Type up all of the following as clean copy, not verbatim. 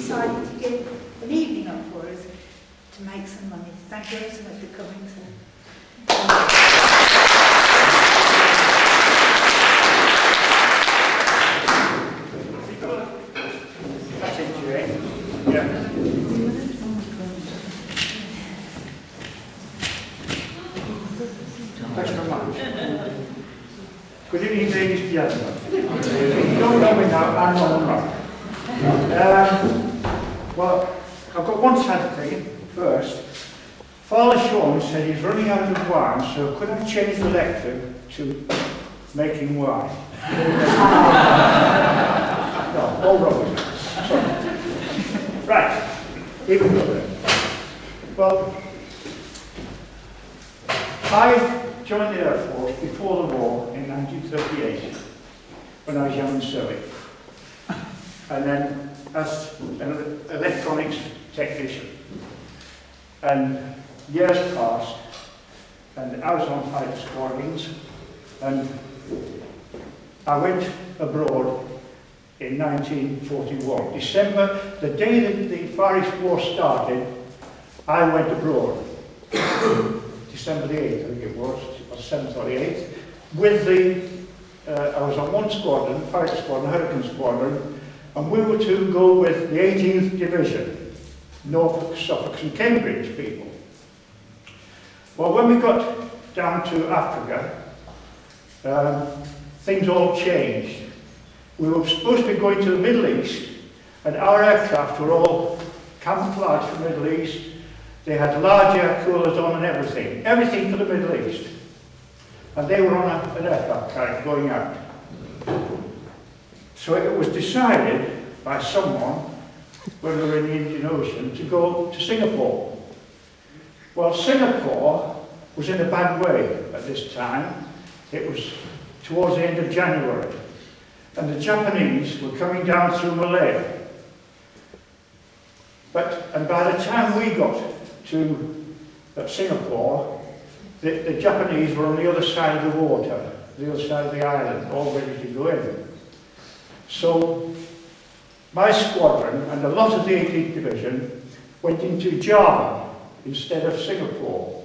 decided to give an evening up for us to make some money. Thank you so much for coming, sir. That's it, Jane. Yeah. Thanks very much. Good evening, ladies and gentlemen. If you don't know me now, I'm Norman Wright. Well, I've got one sad thing first. Father Sean said he's running out of wine, so could I change the lecture to making wine? No, all rubbish. Right, here we go then. Well, I joined the Air Force before the war in 1938 when I was young and silly. And then as an electronics technician. And years passed and I was on fighter squadrons and I went abroad in 1941. December, the day that the Far East War started, I went abroad. December the 8th, I think it was, or 7th or the 8th, with I was on one squadron, fighter squadron, Hurricane Squadron, and we were to go with the 18th Division, Norfolk, Suffolk and Cambridge people. Well, when we got down to Africa, things all changed. We were supposed to be going to the Middle East, and our aircraft were all camouflaged for the Middle East. They had large air coolers on and everything for the Middle East. And they were on an aircraft carrier going out. So it was decided by someone, when we were in the Indian Ocean, to go to Singapore. Well, Singapore was in a bad way at this time. It was towards the end of January. And the Japanese were coming down through Malaya. And by the time we got to Singapore, the Japanese were on the other side of the water, the other side of the island, all ready to go in. So my squadron and a lot of the 18th Division went into Java instead of Singapore.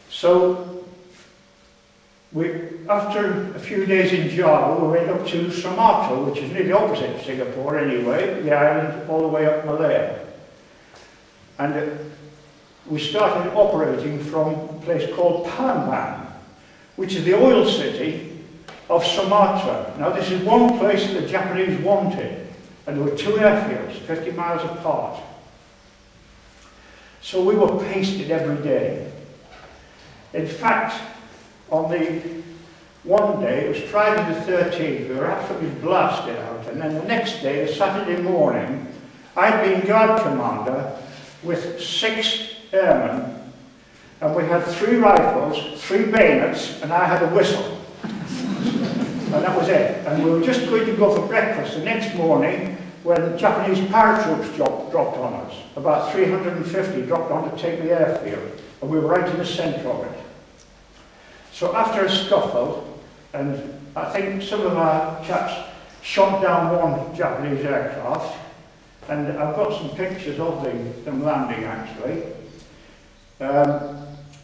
So after a few days in Java, we went up to Sumatra, which is nearly opposite Singapore anyway, the island all the way up Malaya. And we started operating from a place called Palembang, which is the oil city of Sumatra. Now this is one place that the Japanese wanted, and there were two airfields, 50 miles apart. So we were pasted every day. In fact, on the one day, it was Friday the 13th, we were absolutely blasted out, and then the next day, the Saturday morning, I'd been guard commander with 6 airmen, and we had 3 rifles, 3 bayonets, and I had a whistle. And that was it. And we were just going to go for breakfast the next morning when Japanese paratroops dropped on us. About 350 dropped on to take the airfield, and we were right in the centre of it. So after a scuffle, and I think some of our chaps shot down one Japanese aircraft, and I've got some pictures of them landing actually.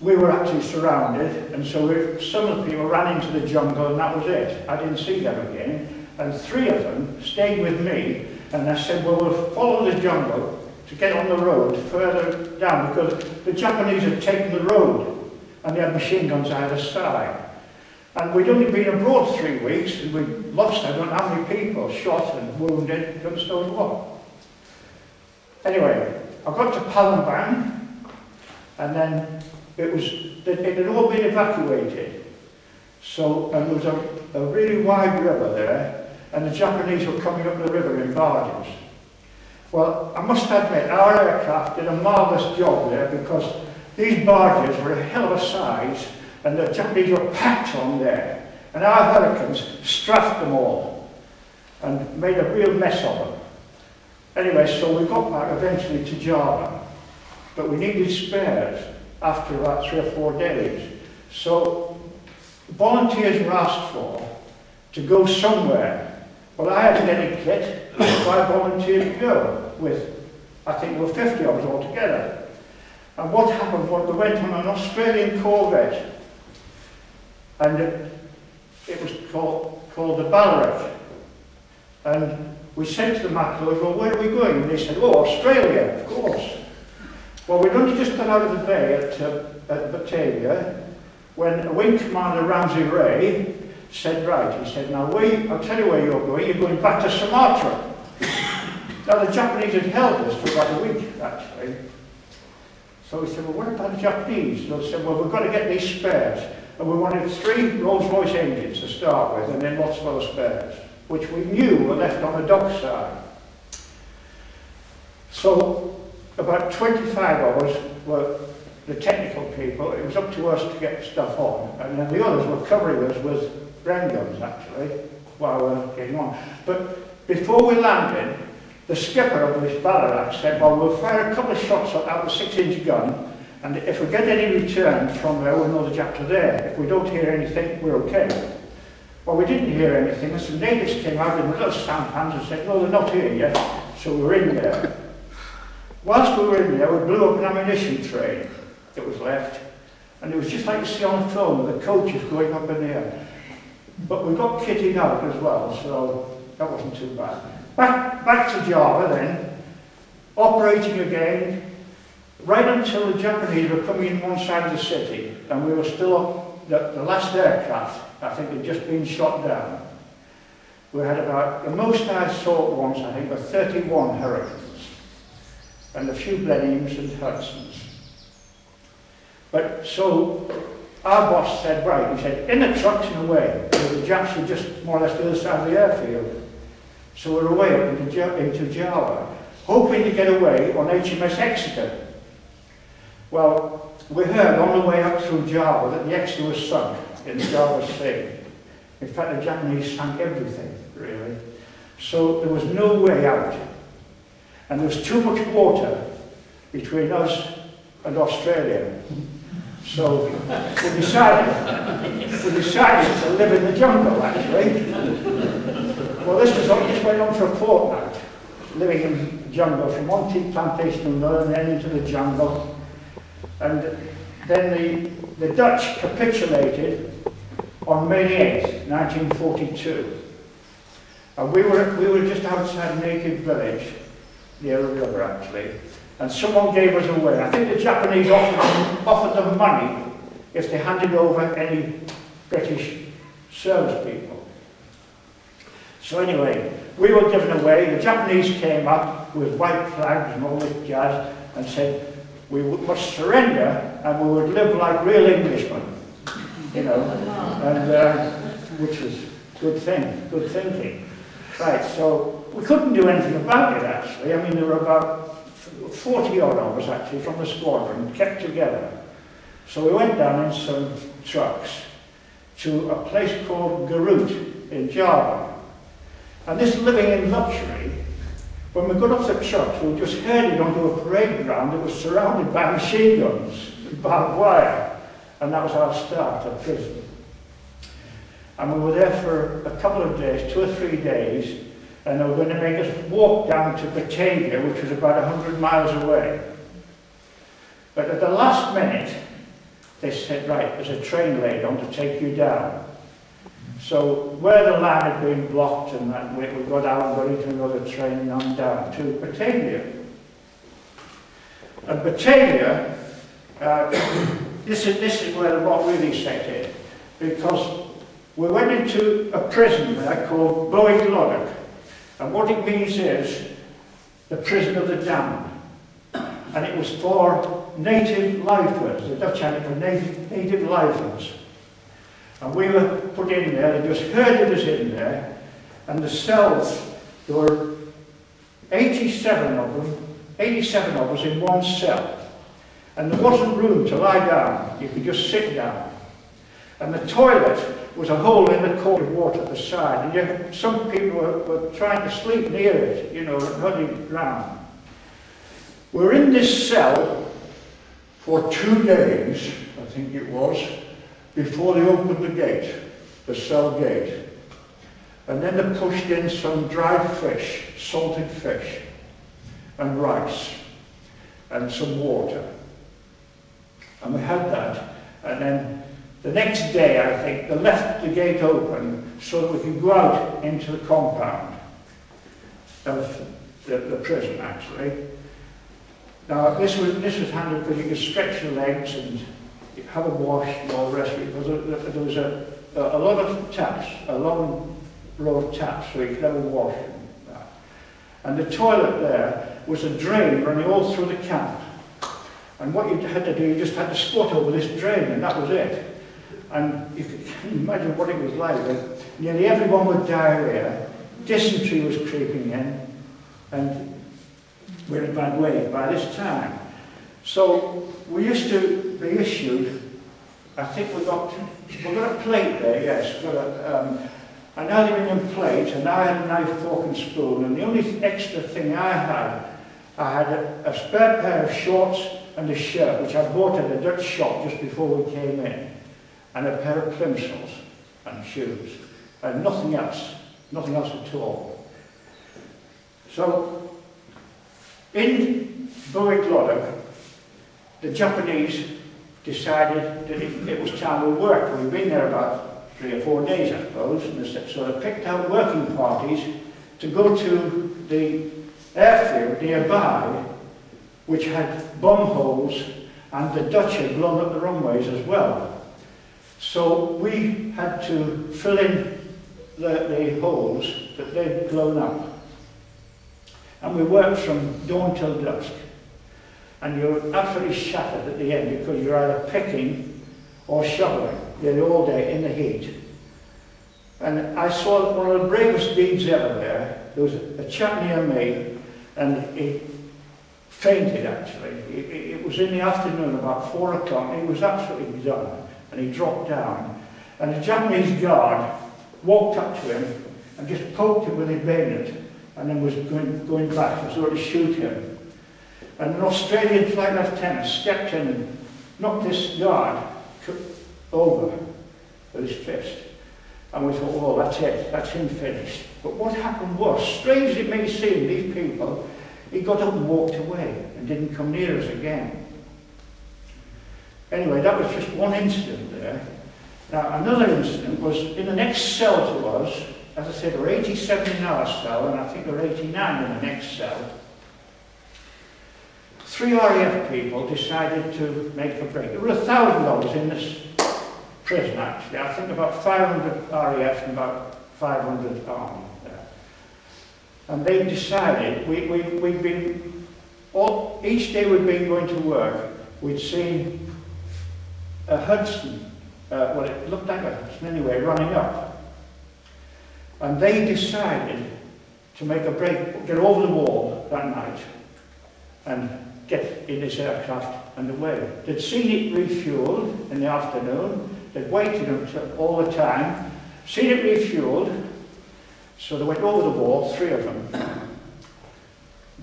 We were actually surrounded, and so some of the people ran into the jungle, and that was it. I didn't see them again, and 3 of them stayed with me, and I said, well, we'll follow the jungle to get on the road further down, because the Japanese had taken the road, and they had machine guns either side. And we'd only been abroad 3 weeks, and we'd lost, I don't know how many people, shot and wounded, don't know what. Anyway, I got to Palembang, and then it had all been evacuated. So, and there was a really wide river there, and the Japanese were coming up the river in barges. Well, I must admit, our aircraft did a marvellous job there, because these barges were a hell of a size, and the Japanese were packed on there. And our Hurricanes strafed them all, and made a real mess of them. Anyway, so we got back eventually to Java, but we needed spares after about 3 or 4 days. So volunteers were asked for to go somewhere Well, I hadn't any kit, so I volunteered to go with, I think there were 50 of us altogether. And what happened was we went on an Australian corvette, and it was called the Ballarat. And we said to the macros, well, where are we going? And they said, oh, Australia, of course. Well, we'd only just got out of the bay at Batavia when a wing commander, Ramsay Ray, said, right, he said, now I'll tell you where you're going back to Sumatra. Now the Japanese had held us for about a week, actually. So we said, well, what about the Japanese? So they said, well, we've got to get these spares. And we wanted 3 Rolls-Royce engines to start with, and then lots of other spares, which we knew were left on the dockside. So about 25 of us were the technical people. It was up to us to get stuff on, and then the others were covering us with Bren guns, actually, while we were getting on. But before we landed, the skipper of this Ballarat said, well, we'll fire a couple of shots out of a 6-inch gun, and if we get any return from there, we'll know the Japs are there. If we don't hear anything, we're okay. Well, we didn't hear anything, and some natives came out in the little sampans and said, no, they're not here yet. So we were in there. Whilst we were in there, we blew up an ammunition train that was left, and it was just like you see on the film, with the coaches going up in the air. But we got kitted out as well, so that wasn't too bad. Back to Java then, operating again, right until the Japanese were coming in one side of the city, and we were still up, the last aircraft, I think, had just been shot down. We had about, the most I saw at once, I think, were 31 Hurricanes, and a few Blenheims and Hudsons. But so, our boss said, right, he said, in the trucks and away. The Japs were just more or less the other side of the airfield. So we were away up into Java, hoping to get away on HMS Exeter. Well, we heard on the way up through Java that the Exeter was sunk in the Java Sea. In fact, the Japanese sank everything, really. So there was no way out. And there was too much water between us and Australia. So we decided to live in the jungle, actually. Well, this went on for a fortnight, living in the jungle, from one tea plantation to another, and then into the jungle. And then the Dutch capitulated on May the 8th, 1942. And we were just outside a native village, near a river actually, and someone gave us away. I think the Japanese offered them money if they handed over any British service people. So anyway, we were given away. The Japanese came up with white flags and all this jazz and said we must surrender and we would live like real Englishmen, you know, and which was good thinking. Right, so we couldn't do anything about it actually. I mean, there were about 40 odd of us actually from the squadron kept together. So we went down in some trucks to a place called Garut in Java. And this living in luxury, when we got off the trucks, we were just herded onto a parade ground that was surrounded by machine guns and barbed wire. And that was our start at prison. And we were there for a couple of days, 2 or 3 days, and they were going to make us walk down to Batavia, which was about 100 miles away. But at the last minute, they said, right, there's a train laid on to take you down. So where the line had been blocked and that, we got out and got into another train and on down to Batavia. At Batavia, this is where the rot really set in, because we went into a prison there called Boig Loddock, and what it means is the prison of the damned. And it was for native lifers. The Dutch had it for native lifers. And we were put in there, they just herded us in there, and the cells, there were 87 of us in one cell. And there wasn't room to lie down, you could just sit down. And the toilet was a hole in the cold water at the side, and yet some people were trying to sleep near it, you know, running round. We were in this cell for 2 days, I think it was, before they opened the gate, the cell gate. And then they pushed in some dried fish, salted fish, and rice, and some water. And we had that. And then the next day, I think, they left the gate open so that we could go out into the compound of the prison, actually. Now, this was handy because you could stretch your legs and have a wash and all the rest of it, because there was a lot of taps, a long row of taps, so you could have a wash and that. And the toilet there was a drain running all through the camp. And what you had to do, you just had to squat over this drain, and that was it. And you can imagine what it was like. Nearly everyone with diarrhea, dysentery was creeping in, and we're in a bad way by this time. So we used to be issued, I think we got a plate there, yes. An aluminium plate, and I had a knife, fork and spoon, and the only extra thing I had a spare pair of shorts and a shirt, which I bought at a Dutch shop just before we came in, and a pair of plimsolls and shoes, and nothing else at all. So, in Buick-Loddock, the Japanese decided that it was time we worked. We'd been there about 3 or 4 days, I suppose, and so they picked out working parties to go to the airfield nearby, which had bomb holes, and the Dutch had blown up the runways as well. So we had to fill in the holes that they'd blown up. And we worked from dawn till dusk. And you're absolutely shattered at the end because you're either picking or shoveling. You're all day in the heat. And I saw one of the bravest deeds ever there. There was a chap near me, and he fainted actually. It was in the afternoon, about 4 o'clock. He was absolutely done, and he dropped down. And the Japanese guard walked up to him and just poked him with his bayonet, and then was going back to sort of shoot him. And an Australian flight lieutenant stepped in and knocked this guard over with his fist. And we thought, oh, that's it, that's him finished. But what happened was, strange it may seem, these people, he got up and walked away and didn't come near us again. Anyway, that was just one incident there. Now, another incident was in the next cell to us. As I said, there were 87 in our cell, and I think there were 89 in the next cell. 3 RAF people decided to make a break. There were 1,000 of us in this prison, actually. I think about 500 RAF and about 500 Army there. And they decided, we'd been, each day we'd been going to work, we'd seen a Hudson, well, it looked like a Hudson anyway, running up. And they decided to make a break, get over the wall that night and get in this aircraft and away. They'd seen it refueled in the afternoon, they'd waited until all the time, seen it refueled, so they went over the wall, 3 of them.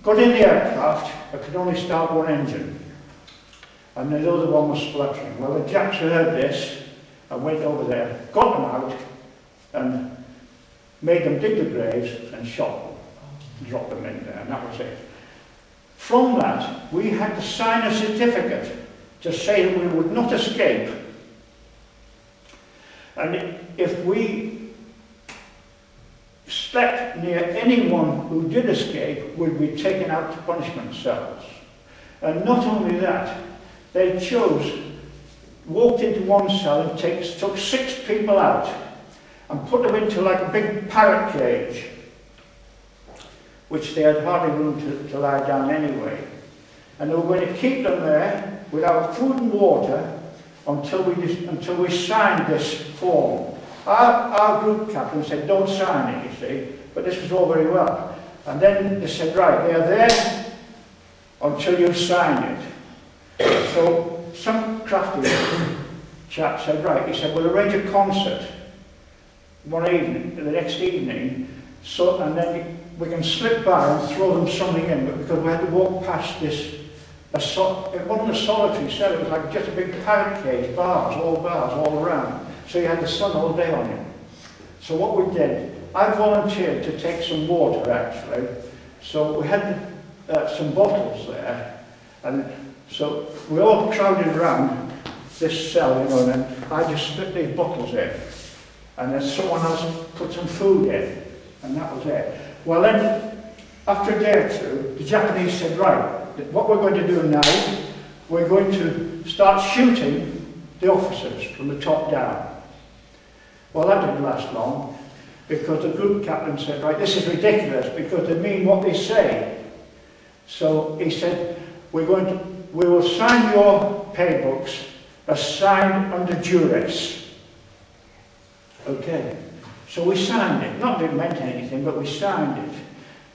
Got in the aircraft, but could only start one engine. And the other one was spluttering. Well, the Japs heard this and went over there, got them out, and made them dig the graves and shot them, dropped them in there, and that was it. From that, we had to sign a certificate to say that we would not escape. And if we slept near anyone who did escape, we'd be taken out to punishment cells. And not only that, they walked into one cell and took 6 people out and put them into like a big parrot cage, which they had hardly room to lie down anyway. And they were going to keep them there without food and water until we signed this form. Our group captain said, don't sign it, you see, but this was all very well. And then they said, right, they're there until you've signed it. So some crafty chap said, right, he said, we'll arrange a concert one evening, the next evening, so, and then we can slip by and throw them something in, but because we had to walk past this, it wasn't a solitary cell, it was like just a big parrot cage, bars all around, so you had the sun all day on you. So what we did, I volunteered to take some water actually. So we had some bottles there, and so we all crowded around this cell, you know, and I just slipped these bottles in, and then someone else put some food in, and that was it. Well then, after a day or two, the Japanese said, right, what we're going to do now, we're going to start shooting the officers from the top down. Well, that didn't last long, because the group captain said, right, this is ridiculous, because they mean what they say. So he said, we will sign your pay books as signed under duress. Okay, so we signed it. Not that it meant anything, but we signed it.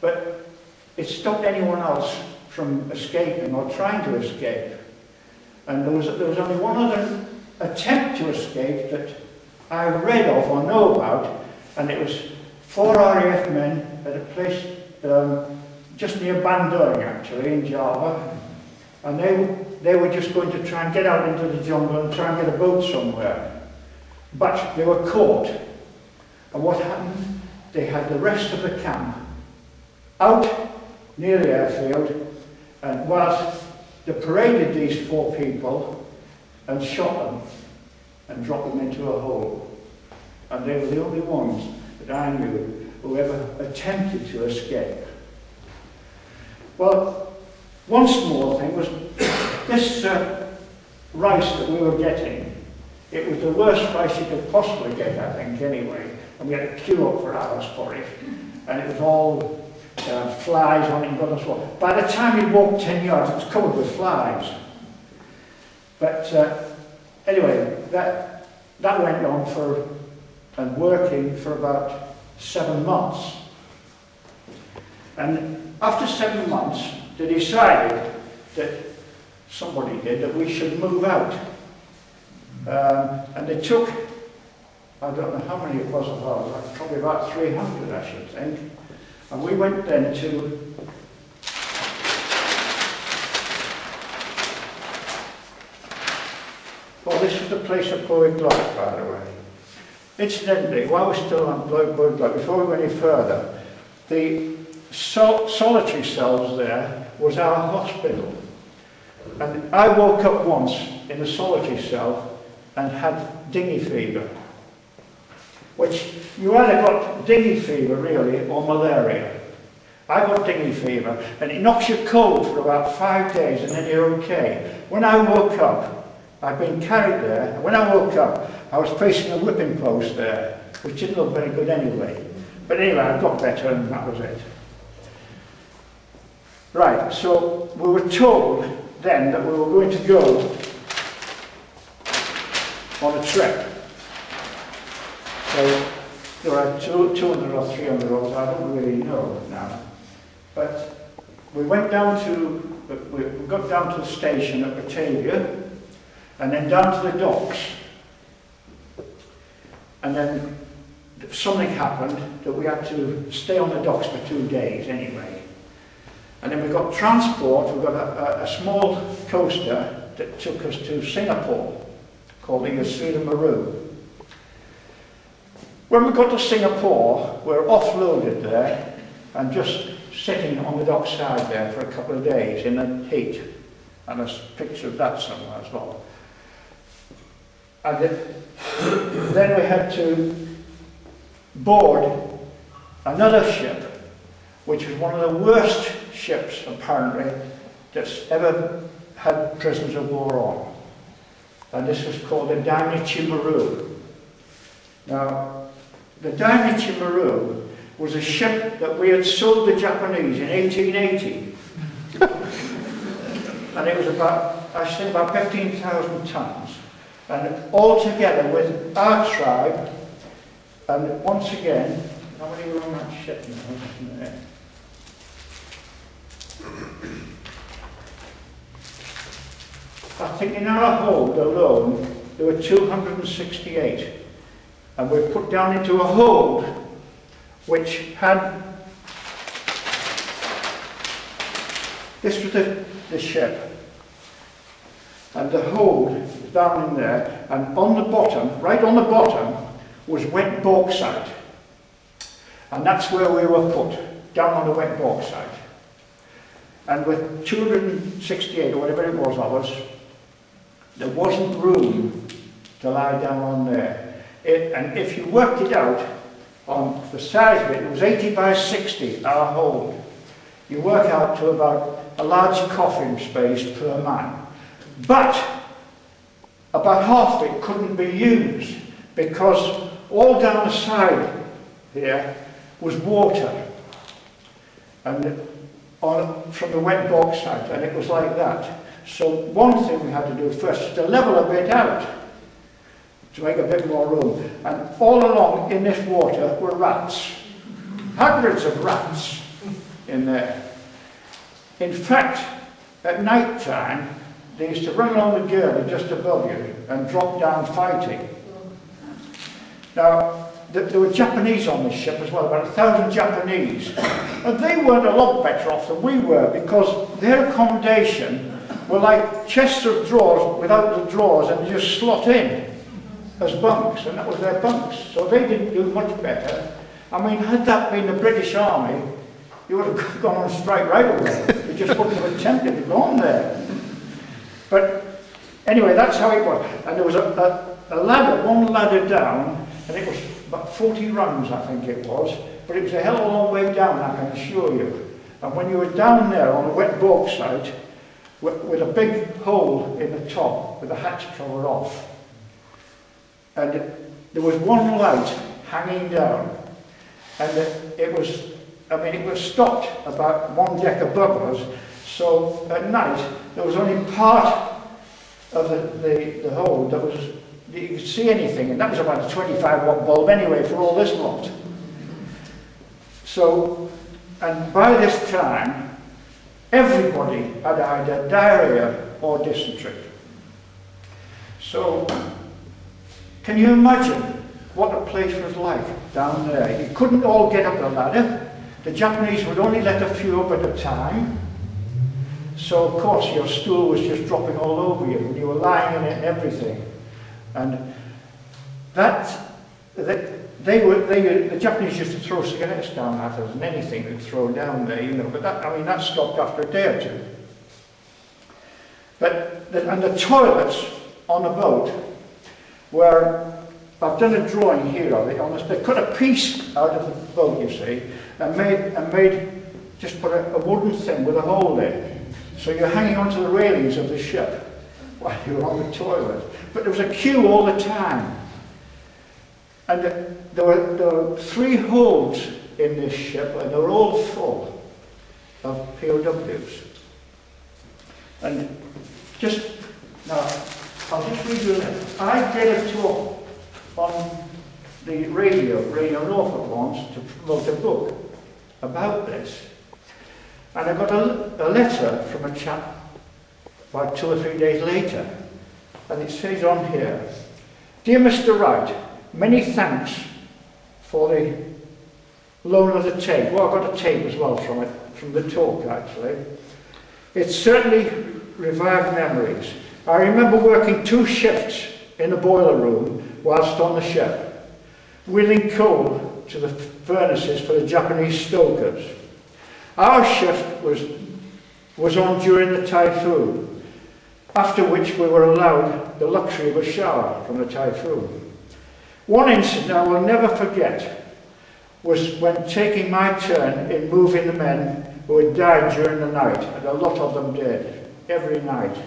But it stopped anyone else from escaping or trying to escape. And there was only one other attempt to escape that I read of or know about, and it was 4 RAF men at a place just near Bandung, actually, in Java, and they were just going to try and get out into the jungle and try and get a boat somewhere. But they were caught, and what happened? They had the rest of the camp out near the airfield, and whilst they paraded these 4 people and shot them and dropped them into a hole. And they were the only ones that I knew who ever attempted to escape. Well, one small thing was this rice that we were getting. It was the worst rice you could possibly get, I think, anyway. And we had to queue up for hours for it. And it was all flies on it and God knows what. By the time you walked 10 yards, it was covered with flies. But anyway, that went on and working for about 7 months. And after 7 months, they decided that somebody did, that we should move out. And they took, I don't know how many it was of ours, probably about 300, I should think. And we went then to well, this is the place of Boyd Block, by the way. Incidentally, while we're still on Boyd Block, before we go any further, the solitary cells there was our hospital. And I woke up once in a solitary cell and had dengue fever, which you either got dengue fever really or malaria. I got dengue fever, and it knocks you cold for about 5 days and then you're okay. When I woke up, I'd been carried there, and when I woke up, I was facing a whipping post there, which didn't look very good anyway. But anyway, I got better and that was it. Right, so we were told then that we were going to go on a trip. So there are 200 or 300 roads, I don't really know now. But we went down to, we got down to the station at Batavia, and then down to the docks. And then something happened that we had to stay on the docks for 2 days anyway. And then we got transport, we got a small coaster that took us to Singapore, called the Yasuda Maru. When we got to Singapore, we were offloaded there and just sitting on the dockside there for a couple of days in the heat. And there's a picture of that somewhere as well. And then we had to board another ship, which was one of the worst ships, apparently, that's ever had prisoners of war on. And this was called the Dainichi Maru. Now, the Dainichi Maru was a ship that we had sold the Japanese in 1880. And it was about, I think, about 15,000 tons. And all together with our tribe, and once again, how many were on that ship now? I think in our hold alone, there were 268. And we were put down into a hold which had, this was the ship. And the hold was down in there, and on the bottom, right on the bottom, was wet bauxite. And that's where we were put, down on the wet bauxite. And with 268 or whatever it was of us, there wasn't room to lie down on there. And if you worked it out, on the size of it was 80 by 60, our hold. You work out to about a large coffin space per man. But about half of it couldn't be used because all down the side here was water. And from the wet bauxite, and it was like that. So one thing we had to do first is to level a bit out to make a bit more room. And all along in this water were rats. Hundreds of rats in there. In fact, at night time, they used to run along the girdle just above you and drop down fighting. Now, there were Japanese on this ship as well, about 1,000 Japanese. And they weren't a lot better off than we were because their accommodation were like chests of drawers without the drawers and you just slot in as bunks, and that was their bunks. So they didn't do much better. I mean, had that been the British Army, you would have gone on strike right away. You just wouldn't have attempted to go on there. But anyway, that's how it was. And there was a ladder, one ladder down, and it was about 40 rungs, I think it was. But it was a hell of a long way down, I can assure you. And when you were down there on the wet bauxite, with a big hole in the top, with the hatch cover off, and there was one light hanging down, and it was stopped about one deck above us, so at night there was only part of the hole that you could see anything, and that was about a 25-watt bulb anyway for all this lot. So, and by this time, everybody had either diarrhea or dysentery. So, can you imagine what the place was like down there? You couldn't all get up the ladder. The Japanese would only let a few up at a time. So of course your stool was just dropping all over you and you were lying in it and everything. And the Japanese used to throw cigarettes down at us and anything they'd throw down there, you know, but that stopped after a day or two. And the toilets on the boat were, I've done a drawing here of it, they cut a piece out of the boat, you see, and just put a wooden thing with a hole in. So you're hanging onto the railings of the ship while you're on the toilet. But there was a queue all the time. And there were 3 holds in this ship, and they were all full of POWs. And now, I'll just read you a little. I did a talk on the Radio Norfolk once to promote a book about this. And I got a letter from a chap about 2 or 3 days later. And it says on here, "Dear Mr. Wright, many thanks for the loan of the tape." Well, I got a tape as well from it, from the talk actually. "It certainly revived memories. I remember working 2 shifts in the boiler room whilst on the ship, wheeling coal to the furnaces for the Japanese stokers. Our shift was on during the typhoon, after which we were allowed the luxury of a shower from the typhoon. One incident I will never forget was when taking my turn in moving the men who had died during the night, and a lot of them did, every night.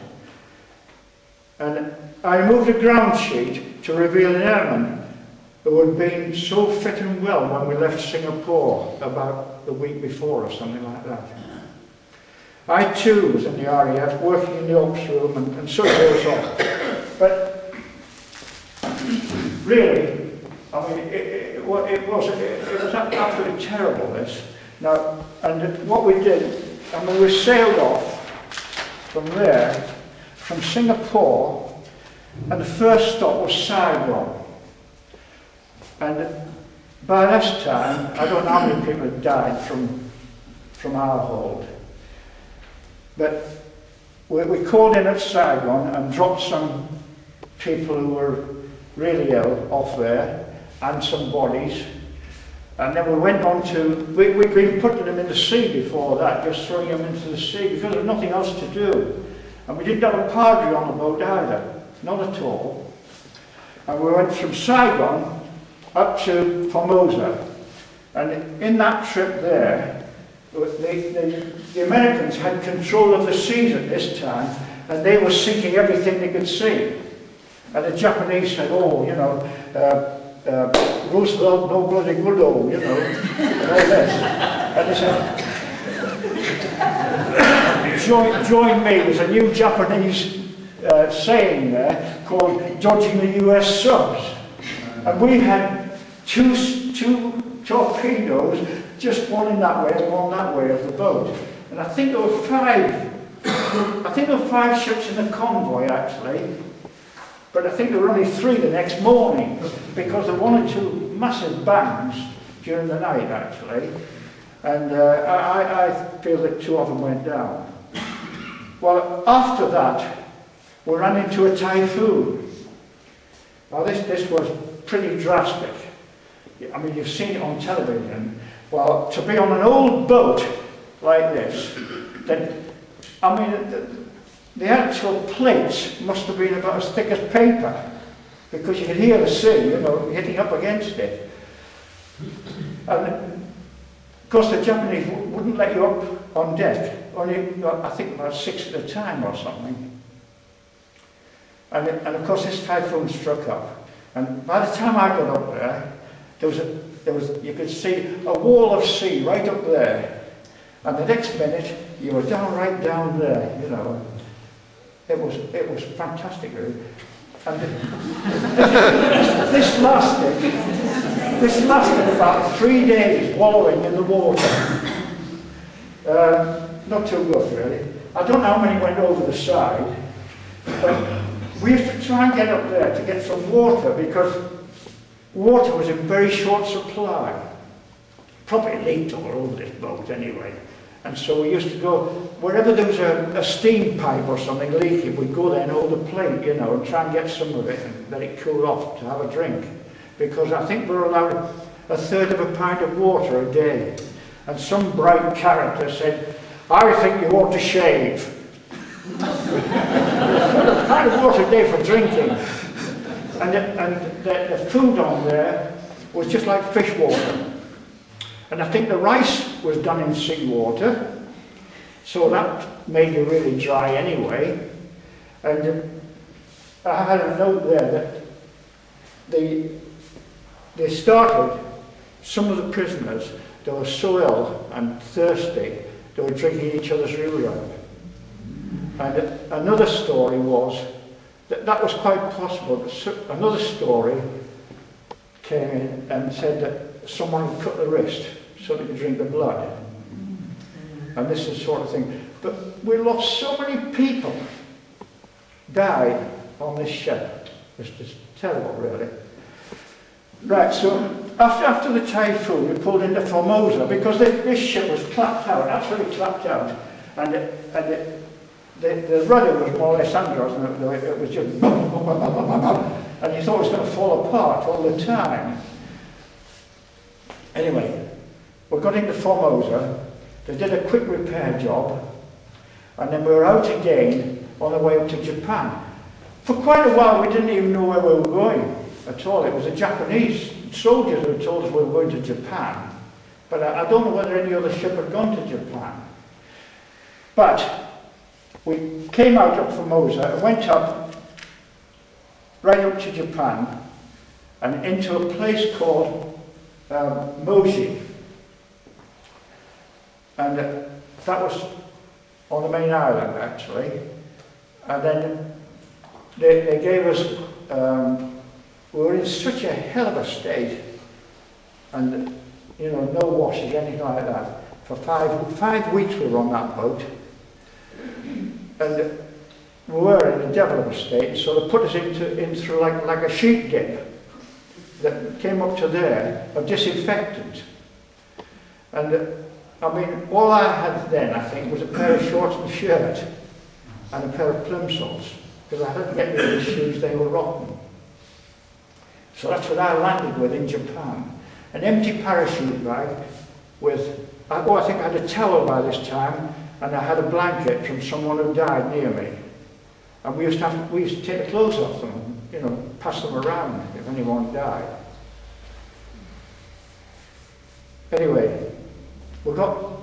And I moved a ground sheet to reveal an airman who had been so fit and well when we left Singapore about the week before or something like that. I too was in the RAF working in the ops room and so it goes on. But really, I mean, it was absolutely terrible, this. Now, and what we did, I mean, we sailed off from there, from Singapore, and the first stop was Saigon. And by this time, I don't know how many people had died from our hold. But we called in at Saigon and dropped some people who were really ill off there, and some bodies. And then we went on to, we'd been putting them in the sea before that, just throwing them into the sea because there was nothing else to do. And we didn't have a padre on the boat either, not at all. And we went from Saigon up to Formosa. And in that trip there, the Americans had control of the seas at this time, and they were sinking everything they could see. And the Japanese said, oh, you know, Roosevelt, no bloody good old, you know, and all this. And they said, join me. There's a new Japanese saying there called dodging the US subs. And we had two torpedoes, just one in that way and one that way of the boat. And I think there were five ships in the convoy actually. But I think there were only 3 the next morning because there were 1 or 2 massive bangs during the night actually. And I feel that 2 of them went down. Well, after that, we ran into a typhoon. Now this was pretty drastic. I mean, you've seen it on television. Well, to be on an old boat like this, then, I mean, the actual plates must have been about as thick as paper because you could hear the sea, you know, hitting up against it. And of course the Japanese wouldn't let you up on deck, only I think about 6 at a time or something. And of course this typhoon struck up. And by the time I got up there, you could see a wall of sea right up there. And the next minute you were right down there, you know. It was fantastic, really. And this lasted about 3 days wallowing in the water. Not too good, really. I don't know how many went over the side, but we used to try and get up there to get some water because water was in very short supply. Probably leaked all over this boat anyway. And so we used to go, wherever there was a steam pipe or something leaking, we'd go there and hold a plate, you know, and try and get some of it and let it cool off to have a drink. Because I think we're allowed 1/3 of a pint of water a day. And some bright character said, I think you ought to shave. A pint of water a day for drinking. And the food on there was just like fish water. And I think the rice was done in seawater, so that made you really dry anyway. And I had a note there that they started, some of the prisoners, they were so ill and thirsty, they were drinking each other's urine. And another story was, that was quite possible, but another story came in and said that someone had cut the wrist so they could drink the blood. And this is the sort of thing. But we lost so many people, died on this ship. It's just terrible, really. Right, so after the typhoon, we pulled into Formosa because this ship was clapped out, absolutely clapped out. And the rudder was more or less under us, and it was just and you thought it was going to fall apart all the time. Anyway, we got into Formosa, they did a quick repair job, and then we were out again on the way up to Japan. For quite a while we didn't even know where we were going at all. It was the Japanese soldiers who told us we were going to Japan, but I don't know whether any other ship had gone to Japan. But we came out of Formosa and went up, right up to Japan, and into a place called Moshi. And that was on the main island actually. And then they gave us, we were in such a hell of a state, and you know, no washes, anything like that. For five weeks we were on that boat. And we were in a devil of a state, so they put us in through like a sheep dip that came up to there of disinfectant. And I mean, all I had then, I think, was a pair of shorts and a shirt and a pair of plimsolls, because I hadn't get rid of the shoes, they were rotten. So that's what I landed with in Japan. an empty parachute bag with, I think I had a towel by this time, and I had a blanket from someone who died near me. And we used to take the clothes off them, you know, pass them around if anyone died. Anyway, we got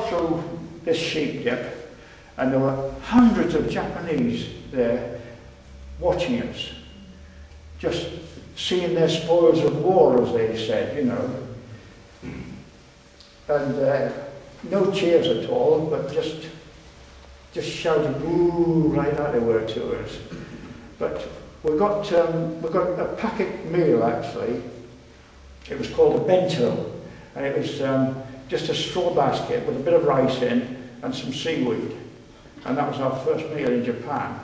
through this sheep dip, and there were hundreds of Japanese there watching us, just seeing their spoils of war, as they said, you know. And no cheers at all, but just shouting "boo" right out they were to us. But we got a packet meal actually. It was called a bento, and it was just a straw basket with a bit of rice in and some seaweed. And that was our first meal in Japan.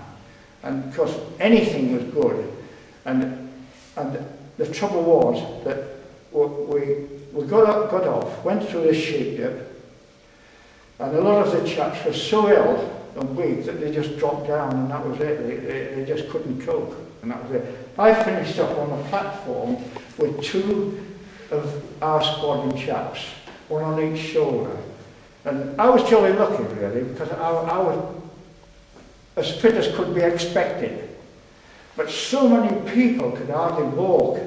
And of course, anything was good. And the trouble was that we got off, went through this sheep dip, and a lot of the chaps were so ill and weak that they just dropped down, and that was it. They just couldn't cope, and that was it. I finished up on a platform with two of our squadron chaps, one on each shoulder. And I was jolly lucky, really, because I was as fit as could be expected. But so many people could hardly walk,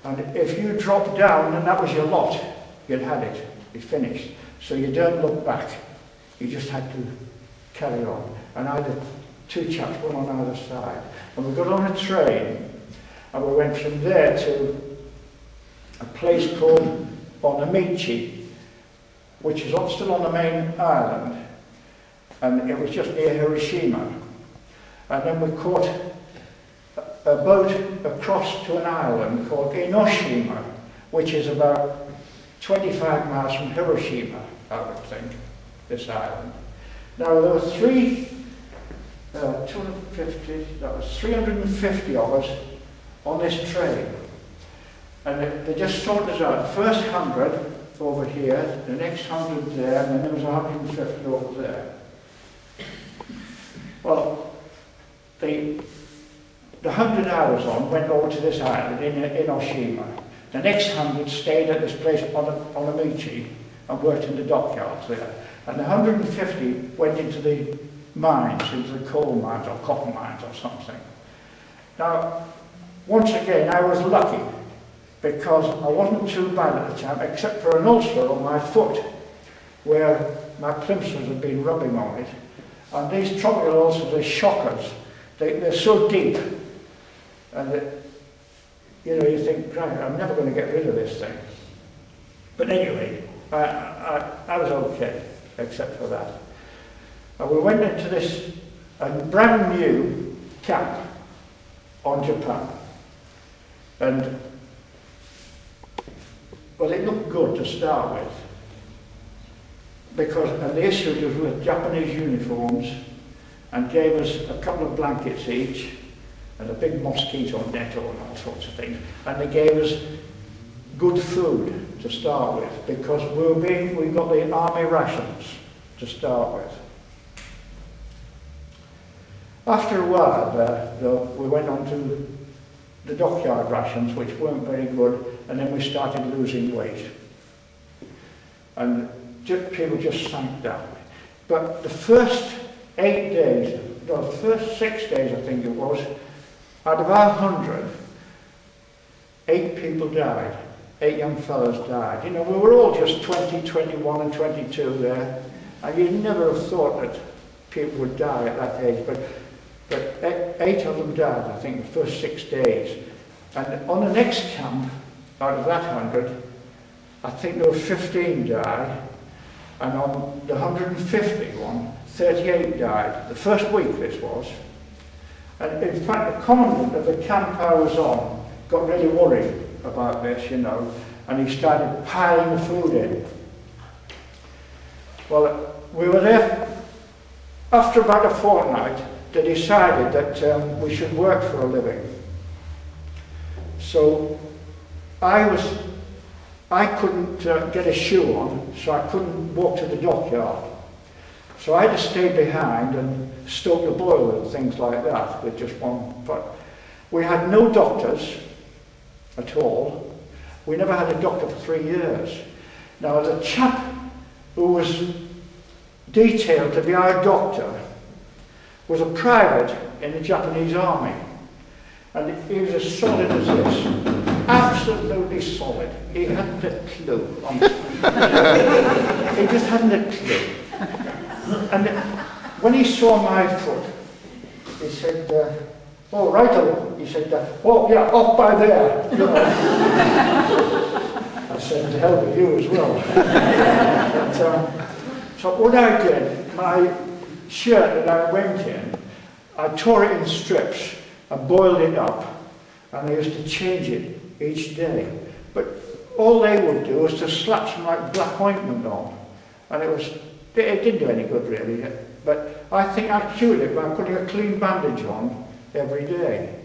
and if you dropped down, and that was your lot, you'd had it, you'd finished. So you don't look back, you just had to carry on. And I had two chaps, one on either side. And we got on a train, and we went from there to a place called Onamichi, which is still on the main island, and it was just near Hiroshima. And then we caught a boat across to an island called Enoshima, which is about 25 miles from Hiroshima, I would think, this island. Now there were 350 of us on this train. And they just sorted us out. The first 100 over here, the next 100 there, and then there was 150 over there. Well, the 100 I was on went over to this island in Enoshima. The next 100 stayed at this place on Onamichi and worked in the dockyards there. And the 150 went into the mines, into the coal mines or copper mines or something. Now, once again, I was lucky, because I wasn't too bad at the time, except for an ulcer on my foot, where my plimsolls had been rubbing on it. And these tropical ulcers, they're shockers. They're so deep, and you know, you think, right, I'm never going to get rid of this thing. But anyway, I was okay, except for that. And we went into this brand new camp on Japan. And well, it looked good to start with, because they issued us with Japanese uniforms and gave us a couple of blankets each and a big mosquito net and all sorts of things. And they gave us good food to start with, because we got the army rations to start with. After a while, though, we went on to the dockyard rations, which weren't very good, and then we started losing weight. And people just sank down. But the first 8 days, no, the first 6 days I think it was, out of our 100, 8 people died. 8 young fellows died. You know, we were all just 20, 21 and 22 there, and you'd never have thought that people would die at that age, but 8 of them died, I think, the first 6 days. And on the next camp, out of that 100, I think there were 15 died, and on the 150 one, 38 died. The first week this was. And in fact, the commandant of the camp I was on got really worried about this, you know, and he started piling the food in. Well, we were there, after about a fortnight, they decided that we should work for a living. So I couldn't get a shoe on, so I couldn't walk to the dockyard. So I had to stay behind and stoke the boiler and things like that with just one foot. We had no doctors at all, We never had a doctor for 3 years. Now, the chap who was detailed to be our doctor was a private in the Japanese army. And he was as solid as this. Absolutely solid. He hadn't a clue. He just hadn't a clue. And when he saw my foot, he said, oh, righto. He said, oh, yeah, off by there. You know. I said, to hell with you as well. But, so what I did, my shirt that I went in, I tore it in strips and boiled it up, and I used to change it each day. But all they would do was to slap some like black ointment on, and it didn't do any good really. But I think I cured it by putting a clean bandage on every day.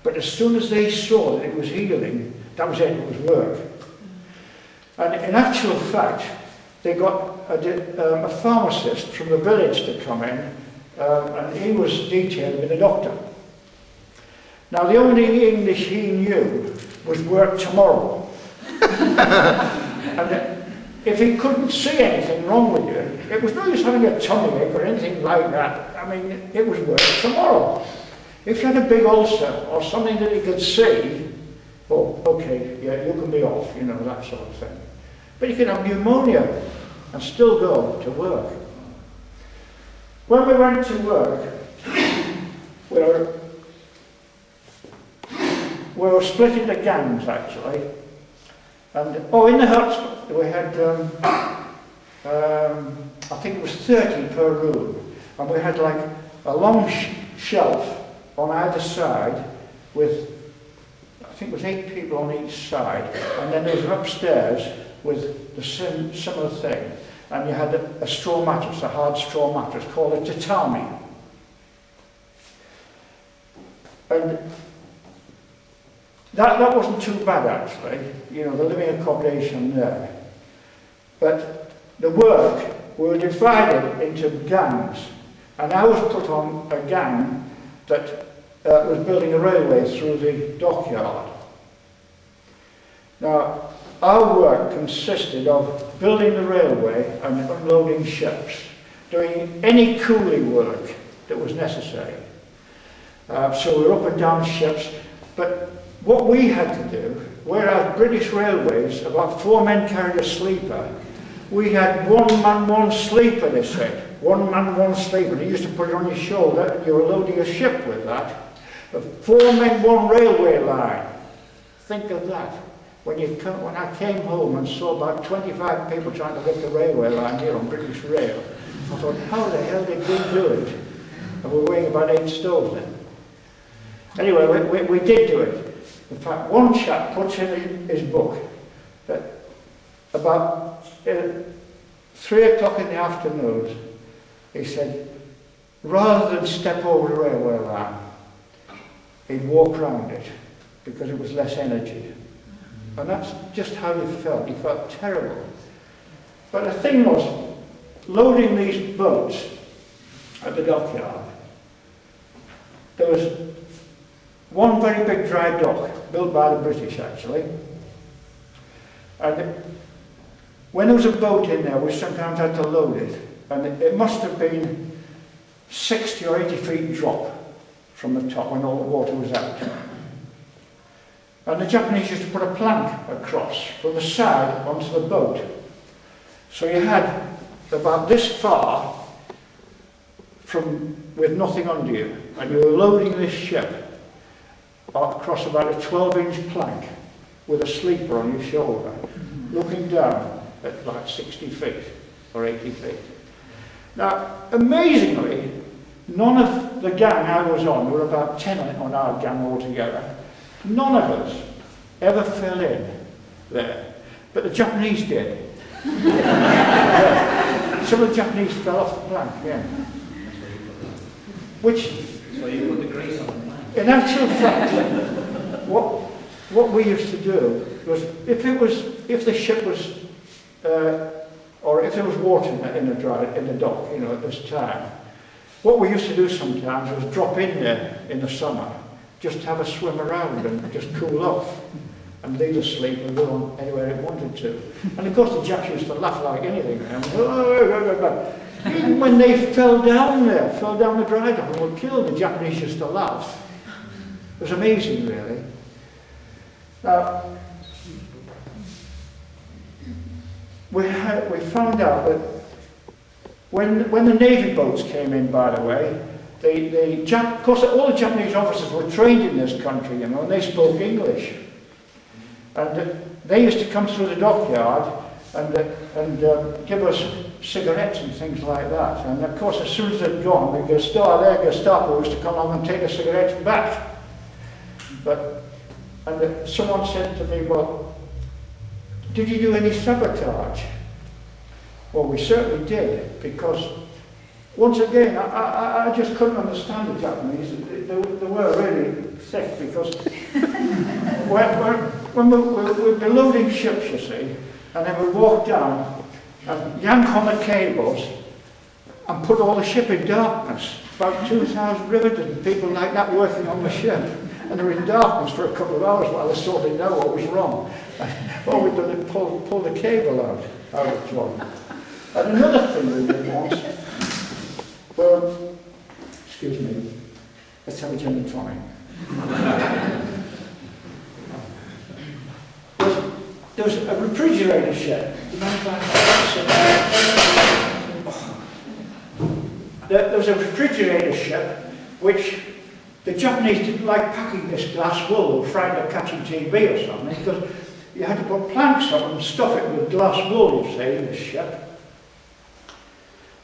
But as soon as they saw that it was healing, that was it, it was work. And in actual fact, they got a pharmacist from the village to come in, and he was detailed with a doctor. Now, the only English he knew was work tomorrow. And if he couldn't see anything wrong with you, it was no use having a tummy ache or anything like that. I mean, it was work tomorrow. If you had a big ulcer or something that he could see, oh, okay, yeah, you can be off, you know, that sort of thing. But you could have pneumonia and still go to work. When we went to work, we were split into gangs actually. And in the huts we had, I think it was 30 per room. And we had like a long shelf on either side with, I think it was 8 people on each side. And then there was upstairs with the similar thing. And you had a straw mattress, a hard straw mattress, called a tatami. And that wasn't too bad actually, you know, the living accommodation there. But the work, we were divided into gangs. And I was put on a gang that was building a railway through the dockyard. Now, our work consisted of building the railway and unloading ships, doing any coolie work that was necessary. So we were up and down ships, but what we had to do, whereas British Railways, about 4 men carried a sleeper, we had 1 man, 1 sleeper, they said. 1 man, 1 sleeper, and you used to put it on your shoulder and you were loading a ship with that. But 4 men, 1 railway line. Think of that. When I came home and saw about 25 people trying to lift the railway line here on British Rail, I thought, how the hell did we do it? And we were weighing about 8 stone then. Anyway, we did do it. In fact, one chap puts in his book that about 3 o'clock in the afternoon, he said, rather than step over the railway line, he'd walk round it because it was less energy. And that's just how he felt. He felt terrible. But the thing was, loading these boats at the dockyard, there was one very big dry dock, built by the British actually. And when there was a boat in there, we sometimes had to load it. And it must have been 60 or 80 feet drop from the top when all the water was out. And the Japanese used to put a plank across from the side onto the boat. So you had about this far with nothing under you, and you were loading this ship across about a 12-inch plank with a sleeper on your shoulder, looking down at like 60 feet or 80 feet. Now, amazingly, none of the gang I was on, there were about 10 on our gang altogether, none of us ever fell in there, but the Japanese did. Some of the Japanese fell off the plank, yeah. Which, so you put the grease on the plank? In actual fact, what we used to do was, if the ship was, or if there was water in the dock, you know, at this time, what we used to do sometimes was drop in there in the summer, just have a swim around and just cool off. and leave us sleep and go on anywhere it wanted to. And of course the Japs used to laugh like anything. Even when they fell down the dry dock and were killed, the Japanese used to laugh. It was amazing, really. Now, we found out that when the Navy boats came in, by the way, of course all the Japanese officers were trained in this country, you know, and they spoke English. And they used to come through the dockyard and give us cigarettes and things like that. And of course, as soon as they'd gone, the Gestapo used to come along and take the cigarettes back. And someone said to me, well, did you do any sabotage? Well, we certainly did, because once again, I just couldn't understand the Japanese. They were really thick, because when we'd be loading ships, you see, and then we'd walk down and yank on the cables and put all the ship in darkness. About 2,000 riveters, people like that working on the ship. And they were in darkness for a couple of hours while they sorted out what was wrong. All we'd done is pull the cable out of joint. And another thing we did once, well, excuse me, let's have a gin and tonic. There was a refrigerator ship. There was a refrigerator ship which the Japanese didn't like packing this glass wool, or frightened of catching TB or something, because you had to put planks on and stuff it with glass wool, you see, in this ship.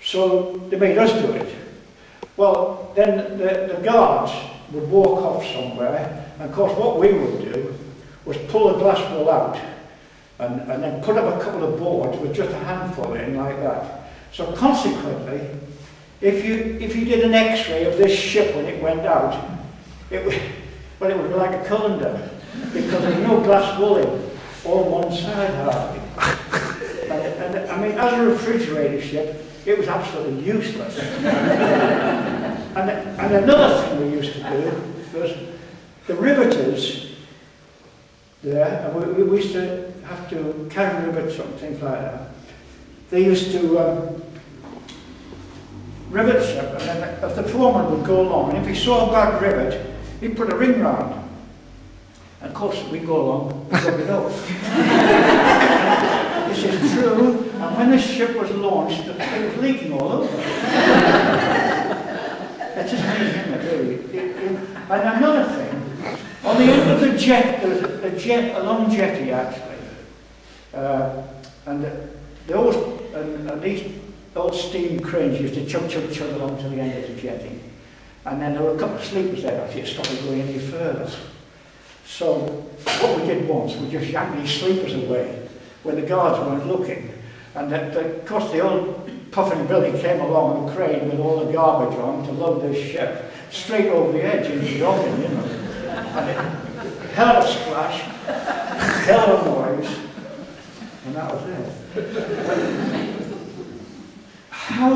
So they made us do it. Well, then the guards would walk off somewhere, and of course what we would do was pull the glass wool out and then put up a couple of boards with just a handful in like that. So consequently, if you did an X-ray of this ship when it went out, it would be like a colander, because there's no glass wool in on one side hardly. And I mean, as a refrigerator ship, it was absolutely useless. And another thing we used to do was the riveters there, and we used to have to carry rivets and things like that. They used to rivet the ship, and then if the foreman would go along, and if he saw a bad rivet, he'd put a ring round. And of course, we'd go along and rub it up. This is true, and when the ship was launched, it was leaking all over. It's just amazing, isn't it, really? And another thing, on the end of the jet, there was a long jetty, actually. And these old steam cranes used to chug along to the end of the jetty. And then there were a couple of sleepers there, actually, it stopped going any further. So what we did once, we just yanked these sleepers away when the guards weren't looking. And of course the old puffing Billy came along on the crane with all the garbage on to load this ship straight over the edge into the ocean, you know. And it hell of a splash, hell of a noise, and that was it. How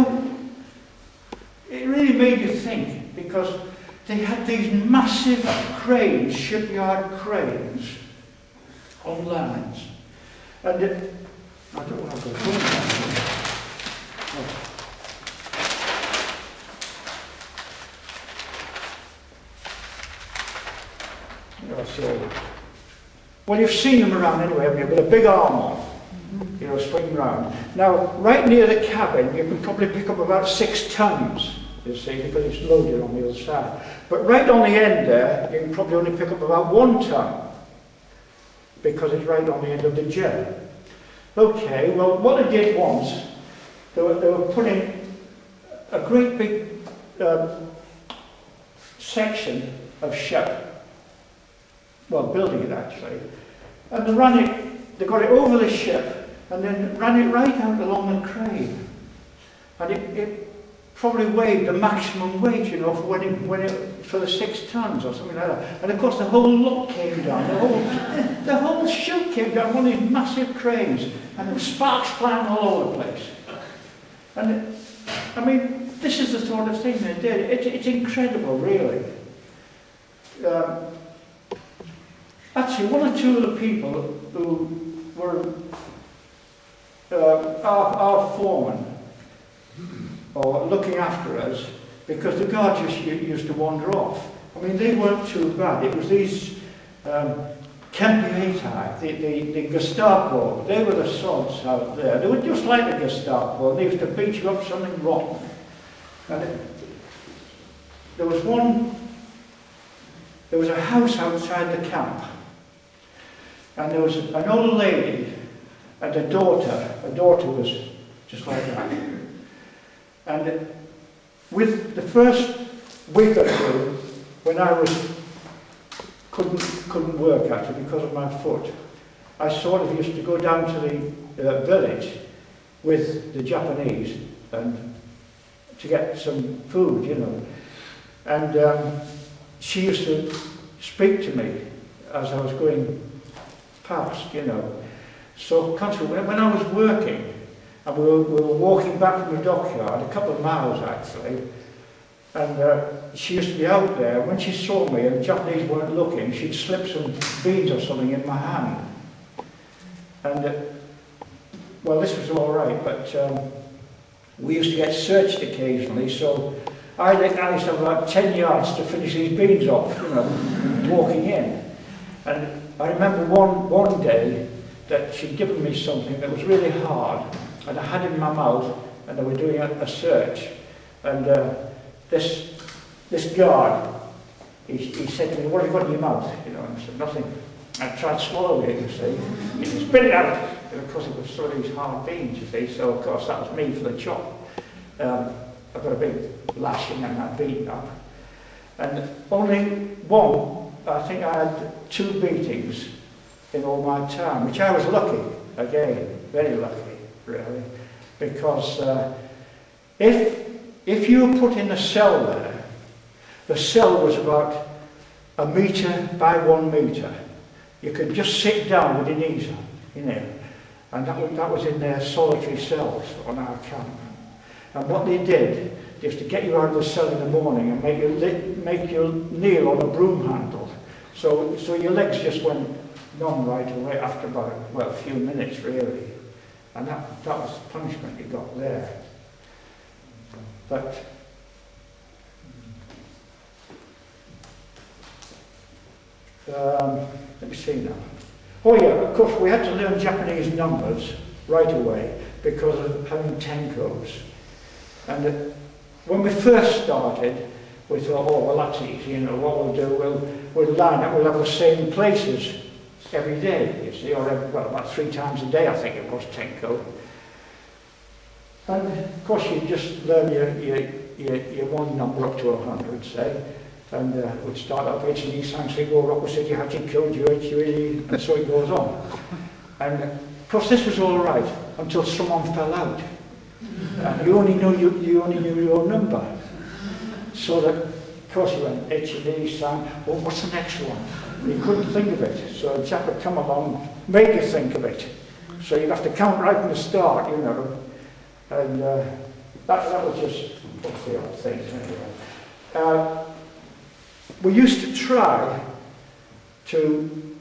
it really made you think, because they had these massive cranes, shipyard cranes, on lines. And I don't want to go through that. Well, you've seen them around anyway, haven't you? With a big arm on, you know, swinging round. Now, right near the cabin, you can probably pick up about 6 tons, you see, because it's loaded on the other side. But right on the end there, you can probably only pick up about 1 ton, because it's right on the end of the jet. Okay, well, what they did once, they were putting a great big section of ship, well, building it actually, and they got it over the ship, and then ran it right out along the crane. And it probably weighed the maximum weight, you know, for the 6 tons or something like that. And of course the whole lot came down, the whole chute came down, one of these massive cranes, and there were sparks flying all over the place. And I mean, this is the sort of thing they did. It's incredible, really. Actually, one or two of the people who were our foreman, or looking after us, because the guards used to wander off. I mean, they weren't too bad. It was these Kempiatai, the Gestapo. They were the sods out there. They were just like the Gestapo. They used to beat you up something rotten. And there was a house outside the camp, and there was an old lady and a daughter. Her daughter was just like that. And with the first week or two, when I couldn't work actually because of my foot, I sort of used to go down to the village with the Japanese and to get some food, you know. And she used to speak to me as I was going past, you know. So constantly, when I was working, and we were walking back from the dockyard, a couple of miles actually, and she used to be out there. When she saw me and the Japanese weren't looking, she'd slip some beads or something in my hand. And, well, this was all right, but we used to get searched occasionally, so I used to have about 10 yards to finish these beans off, you know, walking in. And I remember one day that she'd given me something that was really hard, and I had it in my mouth, and they were doing a search. And this guard, he said to me, "What have you got in your mouth?" You know, and I said, "Nothing." I tried swallowing it, you see. He said, "Spit it out." And of course it was sort of these hard beans, you see, so of course that was me for the chop. I got a big lashing and I beaten up. And only one, I think I had 2 beatings in all my time, which I was lucky, again, very lucky, really, because if you were put in a cell there, the cell was about 1 metre by 1 metre. You could just sit down with your knees up, you know, and that was in their solitary cells on our camp. And what they did is to get you out of the cell in the morning and make you kneel on a broom handle. So your legs just went numb right away after about, well, a few minutes really. And that was the punishment you got there. But let me see now. Oh yeah, of course we had to learn Japanese numbers right away because of having tenkos. And when we first started, we thought, oh well, that's easy, you know, what we'll do, we'll line up, we'll have the same places every day, you see, or well, about 3 times a day I think it was tenko. And of course you just learn your one number up to 100, say, and we'd start off H&E, Sansui, Go, Roku, City, Hachi, Kyoju, H-U-E, and so it goes on. And of course this was all right until someone fell out. And you only knew your number. So that, of course, you went H&E, Sam, well, what's the next one? And you couldn't think of it. So a chap would come along, make you think of it. So you'd have to count right from the start, you know. And that was just the odd thing, anyway. We used to try to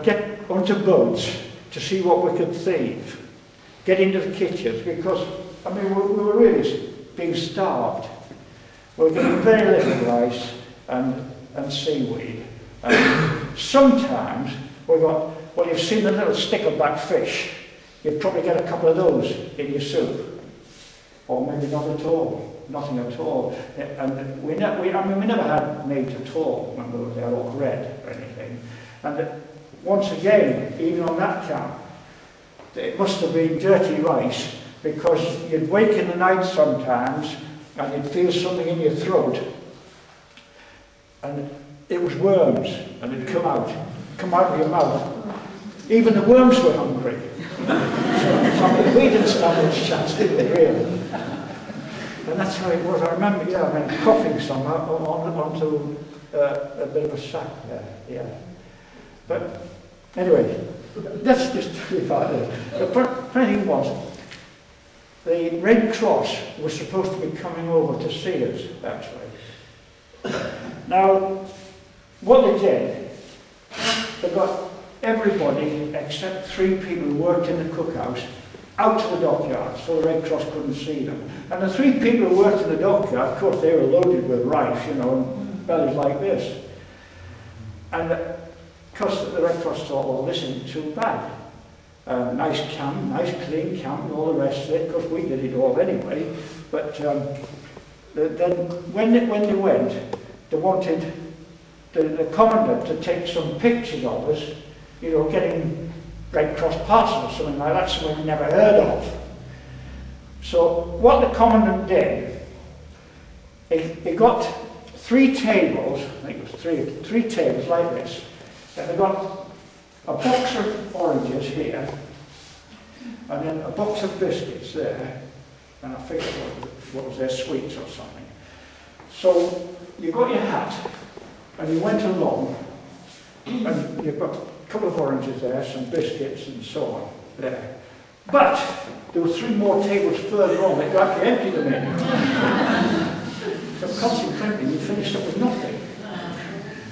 get onto boats to see what we could thieve, get into the kitchens, because, I mean, we were really being starved. We were getting very little rice and seaweed. And sometimes we got, well, you've seen the little stickleback fish. You'd probably get a couple of those in your soup. Or maybe not at all. Nothing at all. And we never had meat at all when we were there, or bread or anything. And once again, even on that camp, it must have been dirty rice, because you'd wake in the night sometimes and you'd feel something in your throat, and it was worms, and it'd come out of your mouth. Even the worms were hungry. So, I mean, we didn't stand much chance, did we, really? And that's how it was. I remember, yeah, I mean, coughing some onto a bit of a sack there, yeah. But anyway, let's just leave that there. The funny thing was, the Red Cross was supposed to be coming over to see us, actually. Now, what they did, they got everybody except 3 people who worked in the cookhouse out to the dockyard so the Red Cross couldn't see them. And the 3 people who worked in the dockyard, of course, they were loaded with rice, you know, and bellies like this. And of course, the Red Cross thought, well, this isn't too bad. Nice camp, nice clean camp, and all the rest of it. Of course, we did it all anyway. But then, when they went, they wanted the commandant to take some pictures of us, you know, getting Red Cross parcels or something like that, something we never heard of. So what the commandant did, he got 3 tables, I think it was three tables like this, and they got a box of oranges here, and then a box of biscuits there, and I think what was their sweets or something. So you got your hat, and you went along, and you've got a couple of oranges there, some biscuits and so on there. But there were 3 more tables further on that you actually emptied them in. So consequently, you finished up with nothing.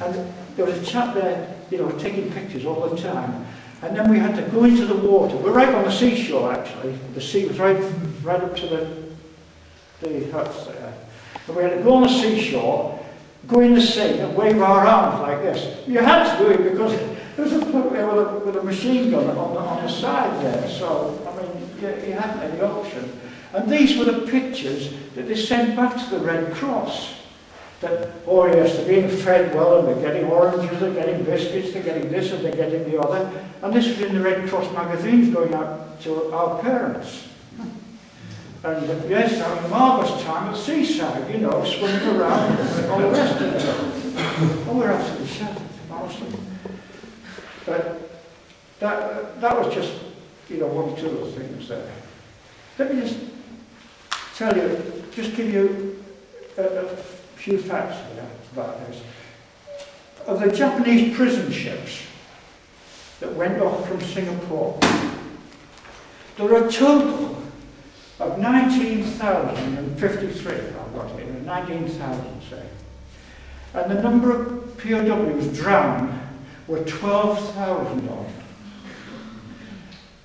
And there was a chap there, you know, taking pictures all the time. And then we had to go into the water. We're right on the seashore, actually. The sea was right up to the huts there. And we had to go on the seashore, go in the sea and wave our arms like this. You had to do it because there was a bloke there with a machine gun on the side there. So, I mean, you hadn't any option. And these were the pictures that they sent back to the Red Cross. That, oh yes, they're being fed well, and they're getting oranges, they're getting biscuits, they're getting this and they're getting the other. And this was in the Red Cross magazines going out to our parents. And yes, having a marvellous time at the seaside, you know, swimming around and all the rest of it. Oh, we're absolutely shattered, honestly. But that was just, you know, 1 or 2 of the things there. Let me just tell you, just give you a few facts here about this. Of the Japanese prison ships that went off from Singapore, there are a total of 19,053, I've got here, 19,000 say. And the number of POWs drowned were 12,000 odd.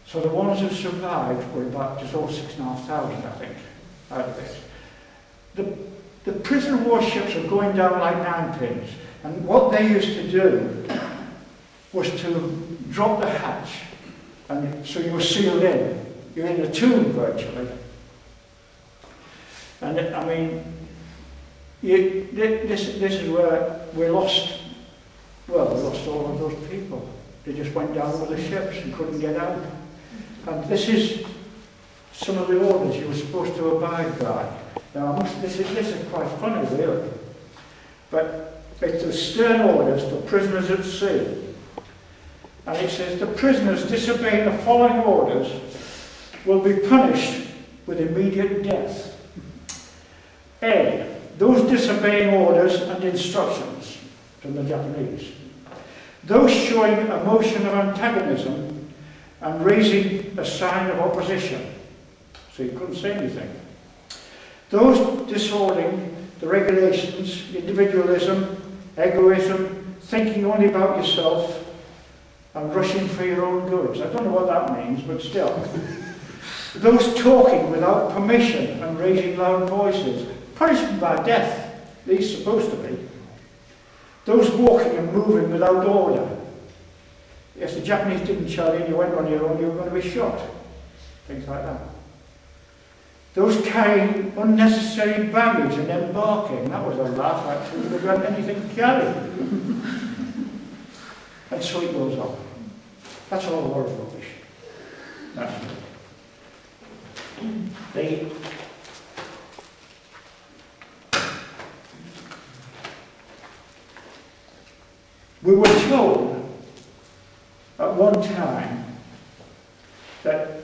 So the ones who survived were about just over 6,500, I think, out of it. The prison warships were going down like 9 pins, and what they used to do was to drop the hatch, and so you were sealed in. You're in a tomb virtually. And I mean, this is where we lost, well, we lost all of those people. They just went down with the ships and couldn't get out. And this is some of the orders you were supposed to abide by. Now, this is quite funny, really. But it's the stern orders for prisoners at sea. And it says, the prisoners disobeying the following orders will be punished with immediate death. A. Those disobeying orders and instructions from the Japanese. Those showing a motion of antagonism and raising a sign of opposition. So you couldn't say anything. Those disorderly the regulations, individualism, egoism, thinking only about yourself, and rushing for your own goods. I don't know what that means, but still. Those talking without permission and raising loud voices, punishment by death, these supposed to be. Those walking and moving without order. If the Japanese didn't tell you and you went on your own, you were going to be shot. Things like that. Those carrying unnecessary baggage and embarking. That was a laugh, actually. They weren't anything to carry. And so it goes on. That's all a lot of rubbish. That's it. We were told at one time that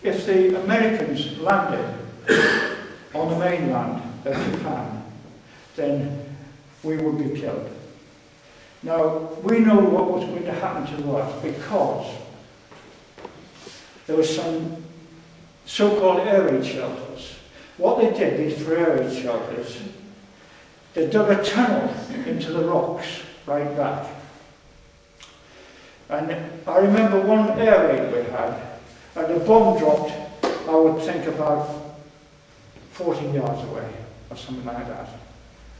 if the Americans landed on the mainland of Japan, then we would be killed. Now, we know what was going to happen to us because there were some so-called air raid shelters. What they did, these for air raid shelters, they dug a tunnel into the rocks right back. And I remember one air raid we had, and the bomb dropped, I would think about 40 yards away, or something like that.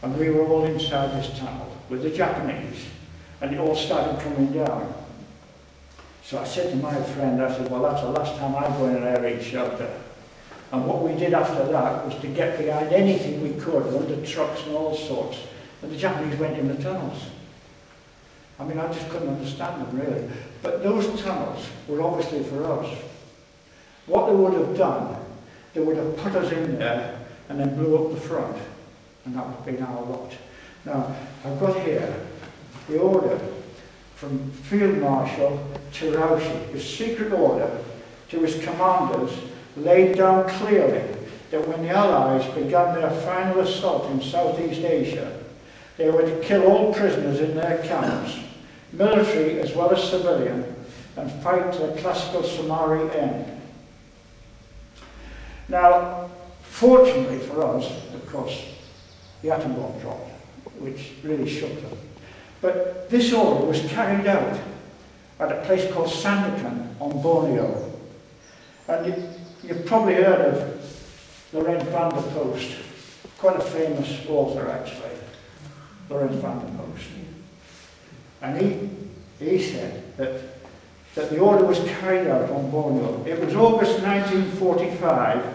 And we were all inside this tunnel with the Japanese, and it all started coming down. So I said to my friend, I said, well, that's the last time I go in an air raid shelter. And what we did after that was to get behind anything we could, under trucks and all sorts. And the Japanese went in the tunnels. I mean, I just couldn't understand them, really. But those tunnels were obviously for us. What they would have done, they would have put us in there and then blew up the front. And that would have been our lot. Now, I've got here the order from Field Marshal Terauchi, his secret order to his commanders, laid down clearly that when the Allies began their final assault in Southeast Asia, they were to kill all prisoners in their camps, military as well as civilian, and fight to the classical summary end. Now, fortunately for us, of course, the atom bomb dropped, which really shook them. But this order was carried out at a place called Sandakan on Borneo. And you've probably heard of Lorenz van der Post, quite a famous author actually, Lorenz van der Post. And he said that the order was carried out on Borneo. It was August 1945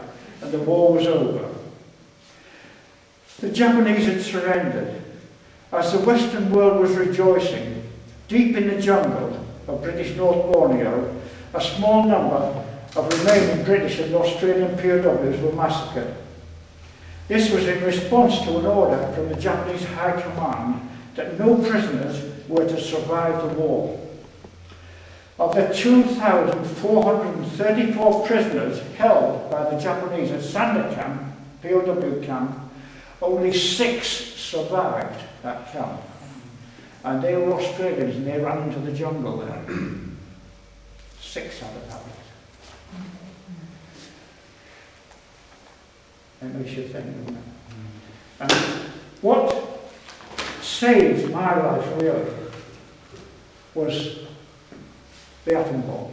and the war was over. The Japanese had surrendered. As the Western world was rejoicing, deep in the jungle of British North Borneo, a small number of remaining British and Australian POWs were massacred. This was in response to an order from the Japanese High Command that no prisoners were to survive the war. Of the 2,434 prisoners held by the Japanese at Sandakan, POW camp, only 6 survived that camp. And they were Australians and they ran into the jungle there. 6 out of that. That makes you think, doesn't it? And what saved my life really was the atom bomb.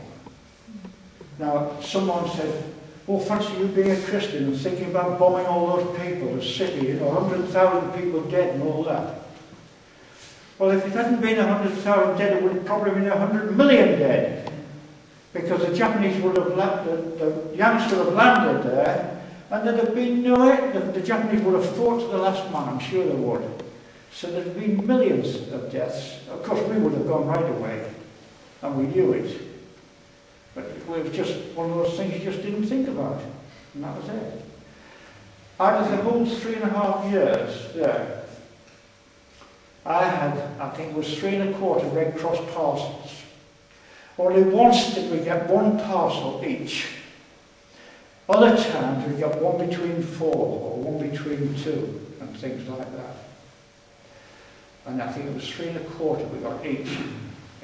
Now, someone said, well, fancy you being a Christian and thinking about bombing all those people, the city, you know, 100,000 people dead and all that. Well, if it hadn't been 100,000 dead, it would have probably been 100 million dead. Because the Japanese would have, the Yanks would have landed there, and there'd have been no, the Japanese would have fought to the last man, I'm sure they would. So there'd have been millions of deaths. Of course, we would have gone right away, and we knew it. But it was just one of those things you just didn't think about, and that was it. Out of the whole 3.5 years there, I had, I think it was 3.25 Red Cross parcels. Only once did we get 1 parcel each. Other times we got 1 between 4 or 1 between 2 and things like that. And I think it was 3.25 we got each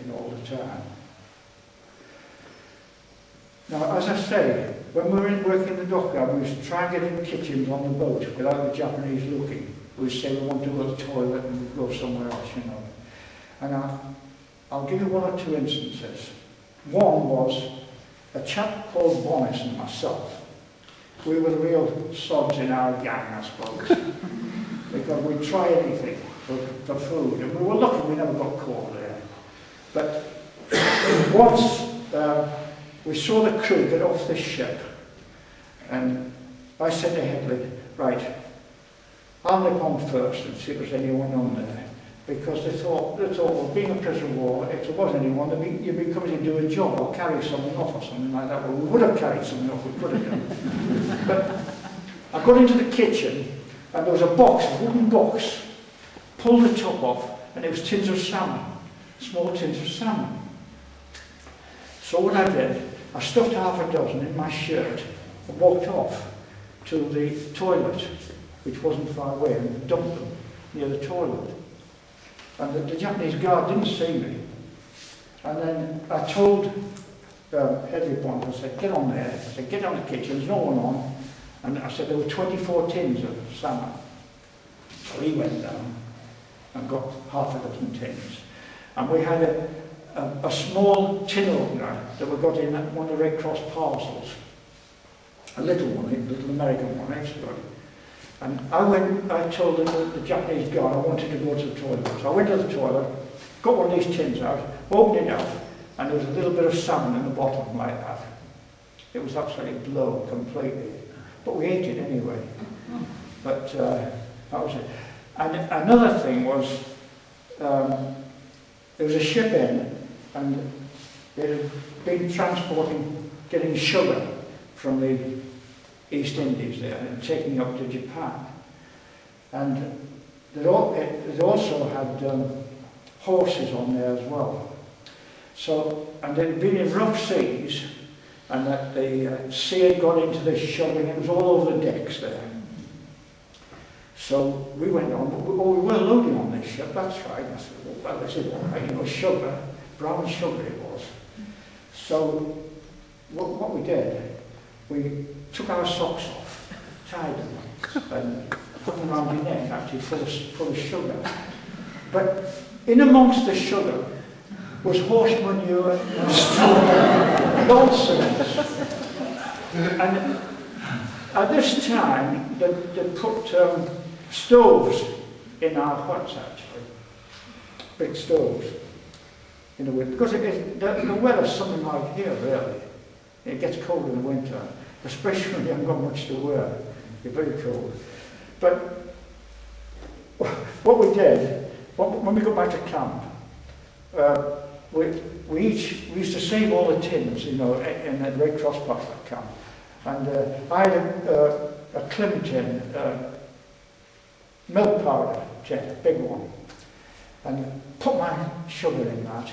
in all the time. Now, as I say, when we were working in the dockyard, we used to try and get in kitchens on the boat without the Japanese looking. We would say we want to go to the toilet and we'd go somewhere else, you know. And I'll give you 1 or 2 instances. One was a chap called Bonis and myself. We were the real sods in our gang, I suppose, because we'd try anything for food, and we were lucky we never got caught there. But once we saw the crew get off this ship, and I said to Headley, right, I'll nip on first and see if there's anyone on there. Because they thought, well, being a prisoner of war, if there was anyone, you'd be coming to do a job or carry someone off or something like that. Well, we would have carried someone off, we could have done. But I got into the kitchen, and there was a box, a wooden box, pulled the top off, and it was tins of salmon, small tins of salmon. So what I did, I stuffed half a dozen in my shirt and walked off to the toilet, which wasn't far away, and dumped them near the toilet. And the Japanese guard didn't see me. And then I told Headley Bond, I said, get on there. I said, get on the kitchen, there's no one on. And I said, there were 24 tins of salmon. So he went down and got half a dozen tins. And we had a small tin opener that we got in one of the Red Cross parcels. A little one, a little American one, extra. And I told the Japanese guard I wanted to go to the toilet. So I went to the toilet, got one of these tins out, opened it up, and there was a little bit of salmon in the bottom like that. It was absolutely blown completely. But we ate it anyway. But that was it. And another thing was, there was a ship in, and they had been getting sugar from the East Indies there and taking it up to Japan. And they also had horses on there as well. So, and they'd been in rough seas, and that the sea had got into the sugar, and it was all over the decks there. So we went on, we were loading on this ship, that's right. I said, well, this is all right, you know, sugar, brown sugar it was. So what we did, we took our socks off, tied them, and put them around your neck, actually full of sugar. But in amongst the sugar was horse manure and straw, nonsense. And at this time, they put stoves in our huts, actually, big stoves, in the winter, because the weather's something like here, really. It gets cold in the winter, especially when you haven't got much to wear. You're very cold. But what we did, when we got back to camp, we used to save all the tins, you know, in the Red Cross butler camp. And I had a Klim tin, milk powder tin, big one, and put my sugar in that.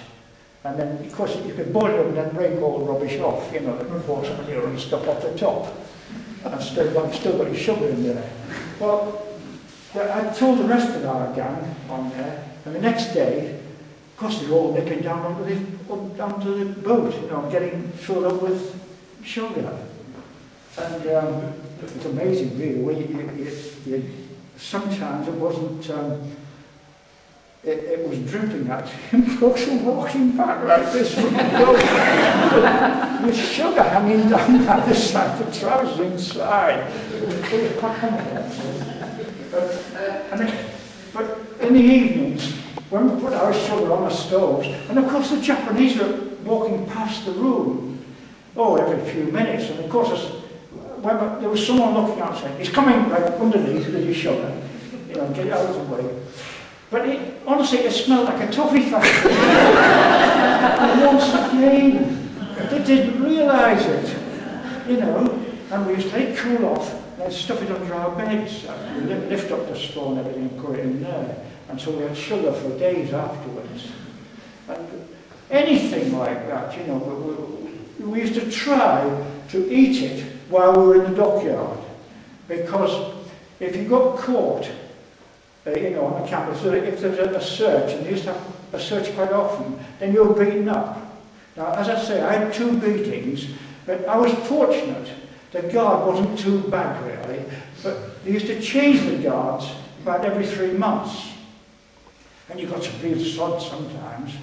And then, of course, you could boil it up and then rake all the rubbish off, you know, the horse manure and stuff off the top. And still got your sugar in there. Well, I told the rest of our gang on there, and the next day, of course, they were all nipping down onto the boat, you know, getting filled up with sugar. And it was amazing, really. Sometimes it wasn't. It was dripping actually. Folks were walking back like this from the boat with sugar hanging down by the side, the trousers inside. It was quite but in the evenings, when we put our sugar on the stoves, and of course the Japanese were walking past the room, every few minutes, and of course when there was someone looking outside, he's coming right underneath with your sugar, you know, get out of the way. But honestly, it smelled like a toffee factory. And once again, they didn't realise it, you know, and we used to let it cool off, and then stuff it under our beds. We lift up the straw and everything and put it in there. And so we had sugar for days afterwards. And anything like that, you know, we used to try to eat it while we were in the dockyard. Because if you got caught, you know, on the campus, if there was a search, and they used to have a search quite often, then you were beaten up. Now, as I say, I had 2 beatings, but I was fortunate. The guard wasn't too bad, really, but they used to change the guards about every 3 months. And you got some real sod sometimes.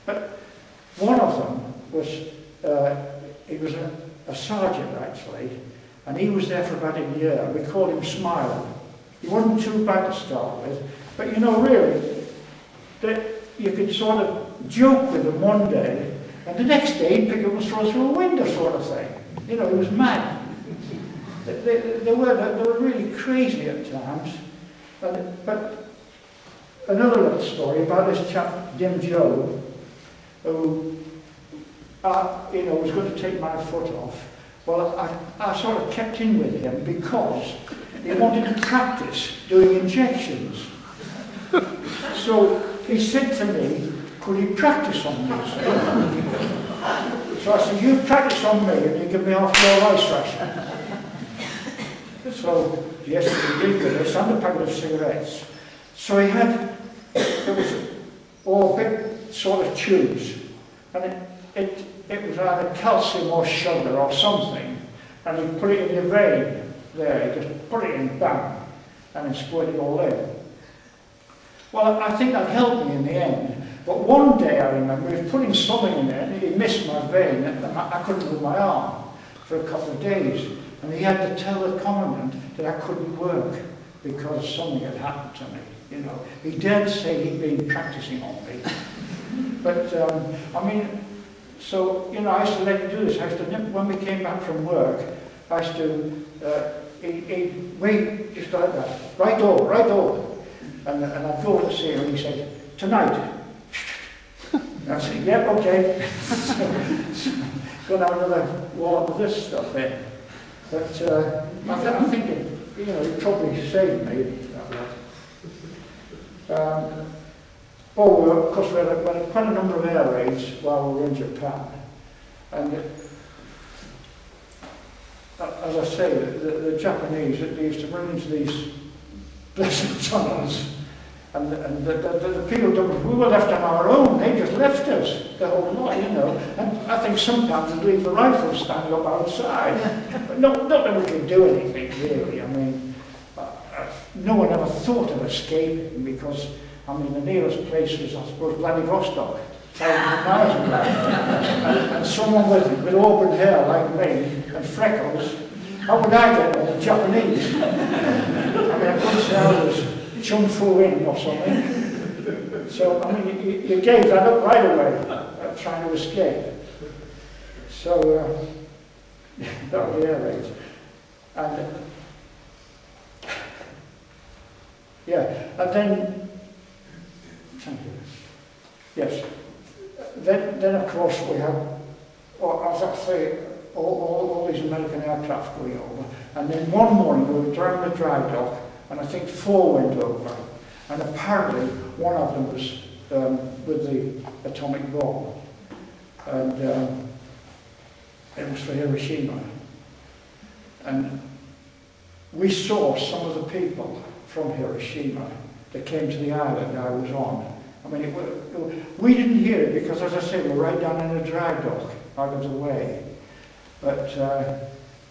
But one of them was, he was a sergeant, actually, and he was there for about a year. We called him Smile. He wasn't too bad to start with, but you know, really, that you could sort of joke with him one day, and the next day he'd pick up and throw through a window, sort of thing. You know, he was mad. They were really crazy at times. But another little story about this chap, Dim Joe, who, you know, was going to take my foot off. Well, I sort of kept in with him because he wanted to practice doing injections. So he said to me, could you practice on me? So I said, you practice on me and you give me half your ice ration. So yes, he did with this and a packet of cigarettes. So he had, it was all big sort of tubes, and it was either calcium or sugar or something, and he put it in your vein there, he just put it in, bang, and then squirt it all in. Well, I think that helped me in the end, But one day I remember he was putting something in there and he missed my vein and I couldn't move my arm for a couple of days. And he had to tell the commandant that I couldn't work because something had happened to me. You know, he dared say he'd been practicing on me. But, I mean, so, you know, I used to let him do this. I used to, when we came back from work, I used to, he'd wait just like that. Right over. And I'd go to see him and he said, tonight. And I said, yeah, okay. Gonna have another wallop of this stuff there. But I'm thinking, you know, he probably saved me. Of course, we had quite a number of air raids while we were in Japan. And as I say, the Japanese, they used to run into these blessed tunnels. And the people don't, we were left on our own, they just left us the whole lot, you know. And I think sometimes they'd leave the rifles standing up outside. But not that we could do anything, really. I mean, no one ever thought of escaping because, I mean, the nearest place was, I suppose, Vladivostok, thousands of miles away. And someone with auburn hair like me and freckles, how would I get there? The Japanese. I mean, I couldn't say I was Chung Fu in or something. So, I mean, you gave that up right away, trying to escape. So, that was the air raids. And, yeah, and then, thank you. Yes, then of course we have, as I say, all these American aircraft going over. And then one morning we were driving the dry dock, and I think 4 went over. And apparently one of them was with the atomic bomb. And it was for Hiroshima. And we saw some of the people from Hiroshima that came to the island I was on. I mean, we didn't hear it because, as I say, we were right down in a dry dock, out of the way. But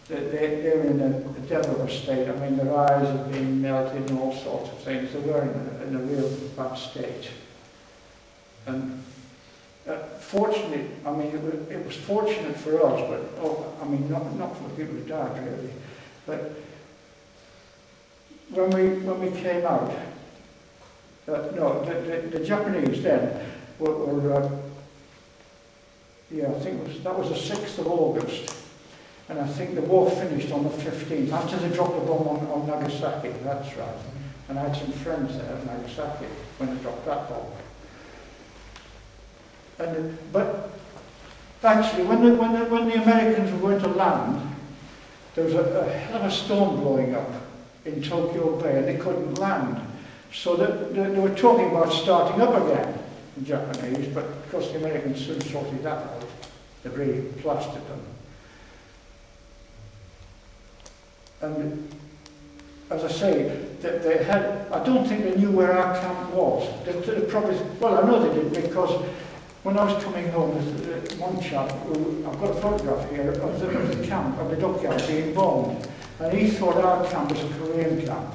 they're in a devil of a state. I mean, their eyes have been melted and all sorts of things. They were in a real bad state. And fortunately, I mean, it was fortunate for us, but I mean, not for the people who died, really. But when we came out, no, the Japanese then were yeah, I think that was the 6th of August. And I think the war finished on the 15th, after they dropped the bomb on Nagasaki, that's right. And I had some friends there at Nagasaki when they dropped that bomb. And, but actually, when the Americans were going to land, there was a hell of a storm blowing up in Tokyo Bay, and they couldn't land. So they were talking about starting up again, the Japanese, but of course the Americans soon sorted that out. They really plastered them. And as I say, they had, I don't think they knew where our camp was. They probably, well, I know they did, because when I was coming home, one chap, I've got a photograph here of the camp, of the dockyard being bombed. And he thought our camp was a Korean camp.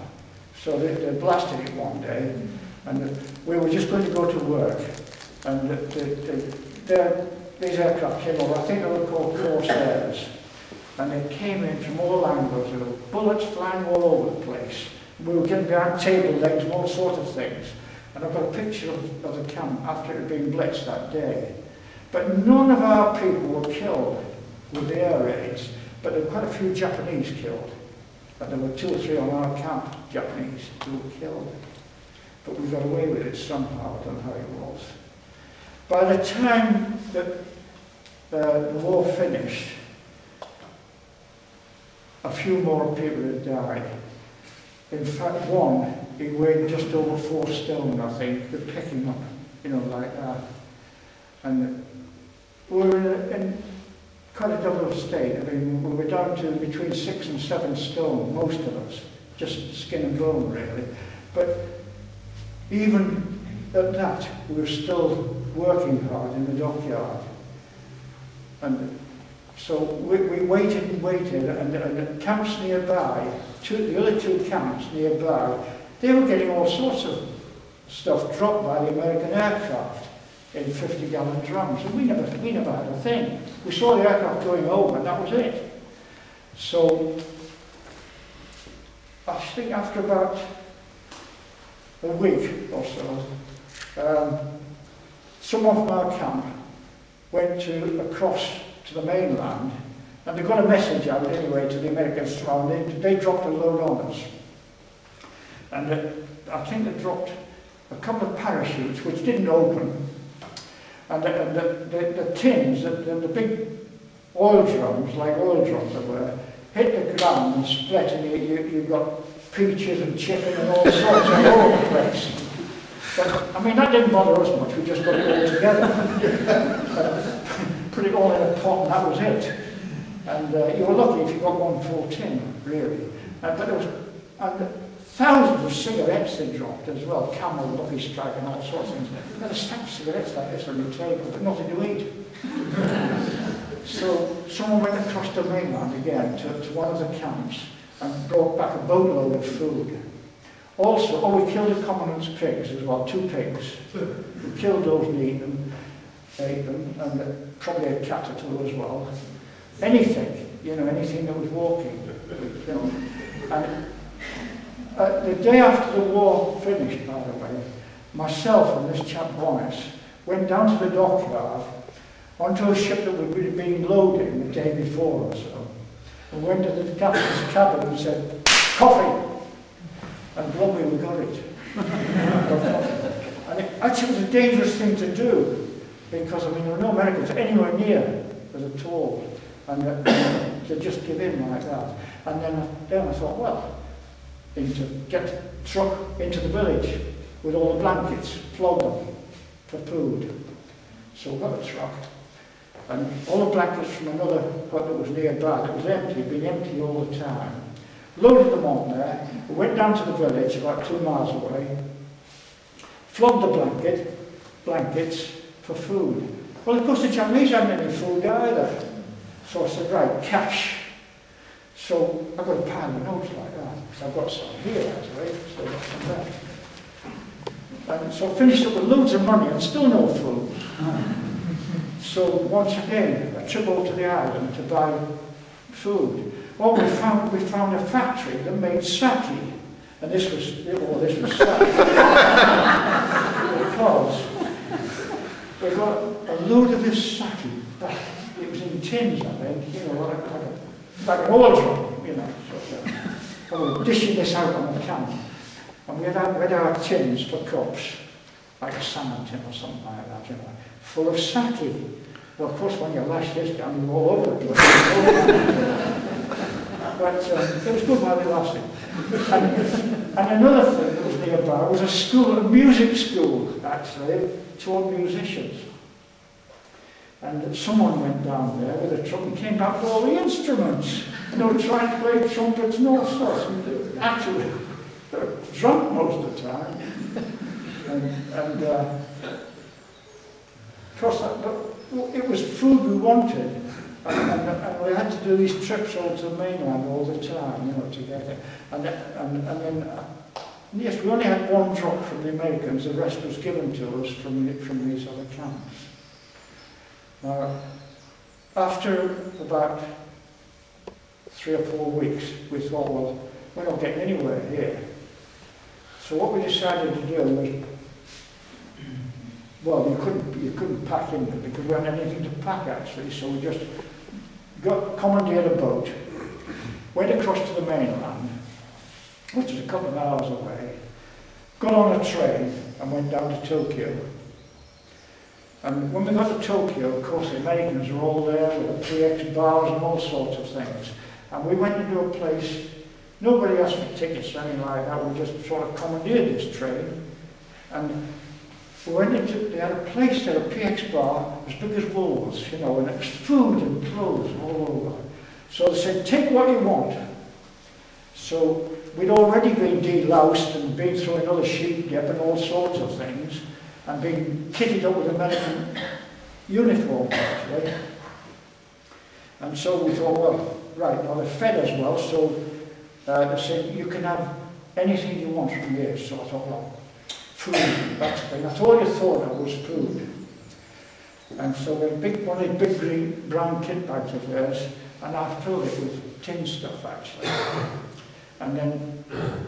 So they blasted it one day, and we were just going to go to work. And these aircraft came over, I think they were called Corsairs. And they came in from all angles, there were bullets flying all over the place. We were getting behind table legs and all sorts of things. And I've got a picture of the camp after it had been blitzed that day. But none of our people were killed with the air raids, but there were quite a few Japanese killed. And there were 2 or 3 on our camp, Japanese, who were killed. But we got away with it somehow, I don't know how it was. By the time that the war finished, a few more people had died. In fact, one, he weighed just over 4 stone, I think. They picked him up, you know, like that. And we were in quite a double state. I mean, we were down to between 6 and 7 stone, most of us. Just skin and bone, really. But even at that, we were still working hard in the dockyard. And so we waited and waited, and the camps nearby, the other 2 camps nearby, they were getting all sorts of stuff dropped by the American aircraft. in 50-gallon drums, and we never had a thing. We saw the aircraft going over, and that was it. So I think after about a week or so, someone from our camp went across to the mainland, and they got a message out anyway to the Americans surrounding. They dropped a load on us. And I think they dropped a couple of parachutes which didn't open. And the tins, the big oil drums, like oil drums they were, hit the ground and split, and you got peaches and chicken and all sorts all over the place. But, I mean, that didn't bother us much. We just got it all together. Put it all in a pot, and that was it. And you were lucky if you got one full tin, really. But there was thousands of cigarettes they dropped as well, Camel, Lucky Strike, and all sorts of things. They had a stack of cigarettes like this on your table, but nothing to eat. So someone went across the mainland again to one of the camps and brought back a boatload of food. Also, we killed the commandant's pigs as well, 2 pigs. We killed those and ate them, and probably a cat or 2 as well. Anything, anything that was walking. And the day after the war finished, by the way, myself and this chap Bonnet went down to the dockyard onto a ship that we'd been loading the day before or so, and went to the captain's cabin and said, "Coffee!" And luckily we got it. And it actually was a dangerous thing to do, because, I mean, there were no Americans anywhere near us at all, and to just give in like that. And then I thought, well, to get the truck into the village with all the blankets, flog them for food. So we got a truck, and all the blankets from another hut that was nearby, that was empty, been empty all the time. Loaded them on there, we went down to the village about 2 miles away, flogged the blankets for food. Well, of course the Japanese hadn't any food either. So I said, right, cash. So I got a pile of notes like that. So I've got some here actually, so I've got some left. And so I finished up with loads of money and still no food. So once again, a trip over to the island to buy food. Well, we found a factory that made sake, and this was sake. Because we got a load of this sake back. It was in tins, I think, like an oil drum, So we were dishing this out on the camp, and we had our tins for cups, like a salmon tin or something like that, full of sake. Well, of course, when you lash this down, you're all over the place. But it was good while it lasted. And another thing that was nearby was a school, a music school, actually, taught musicians. And someone went down there with a truck and came back with all the instruments. They were trying to play trumpets and all sorts. And actually, they were drunk most of the time. And of course, it was food we wanted. And we had to do these trips over to the mainland all the time, to get it. And then, yes, we only had 1 drop from the Americans. The rest was given to us from these other camps. Now, after about 3 or 4 weeks, we thought, well, we're not getting anywhere here. So what we decided to do was, well, you couldn't pack in it because we hadn't anything to pack actually. So we just commandeered a boat, went across to the mainland, which was a couple of hours away, got on a train and went down to Tokyo. And when we got to Tokyo, of course, the Americans were all there with the PX bars and all sorts of things. And we went into a place, nobody asked for tickets or anything like that, we just sort of commandeered this train. And we went into, they had a place there, a PX bar, as big as Woolworths, and it was food and clothes all over. So they said, take what you want. So we'd already been deloused and been through another sheep dip and all sorts of things, and been kitted up with American uniform, actually. And so we thought, well, right, now they're fed as well, so they said, you can have anything you want from here. So I thought, well, food, that's the thing. That's all you thought of was food. And so we picked one of the big green, brown kit bags of hers, and I filled it with tin stuff actually. And then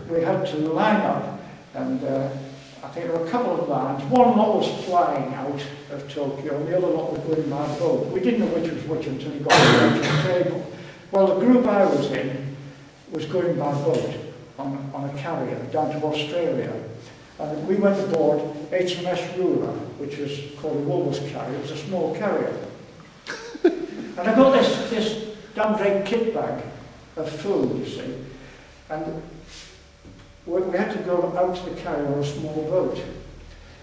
we had to line up, and I think there were a couple of lines. One lot was flying out of Tokyo, and the other lot was going by boat. We didn't know which was which until we got to the table. Well, the group I was in was going by boat on a carrier down to Australia. And we went aboard HMS Ruler, which was called a Woolworths carrier. It was a small carrier. And I got this damn great kit bag of food, you see. And we had to go out to the carrier on a small boat.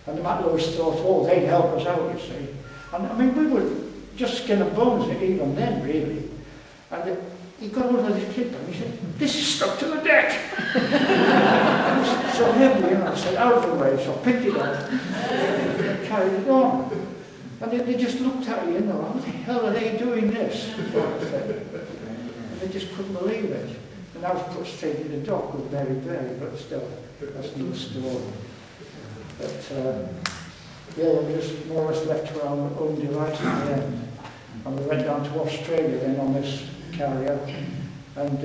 And the Matlows thought, oh, they'd help us out, you see. And I mean, we were just skin and bones even then, really. And he got hold of this kit bag and he said, this is stuck to the deck. It was so heavy, and I said, out of the way, so I picked it up and carried it on. And they just looked at you and they were, what the hell are they doing this? And they just couldn't believe it. And I was put straight in the dock with Berry, but still, that's another story. But yeah, we just more or less left to our own device at the end. And we went down to Australia then on this carrier, and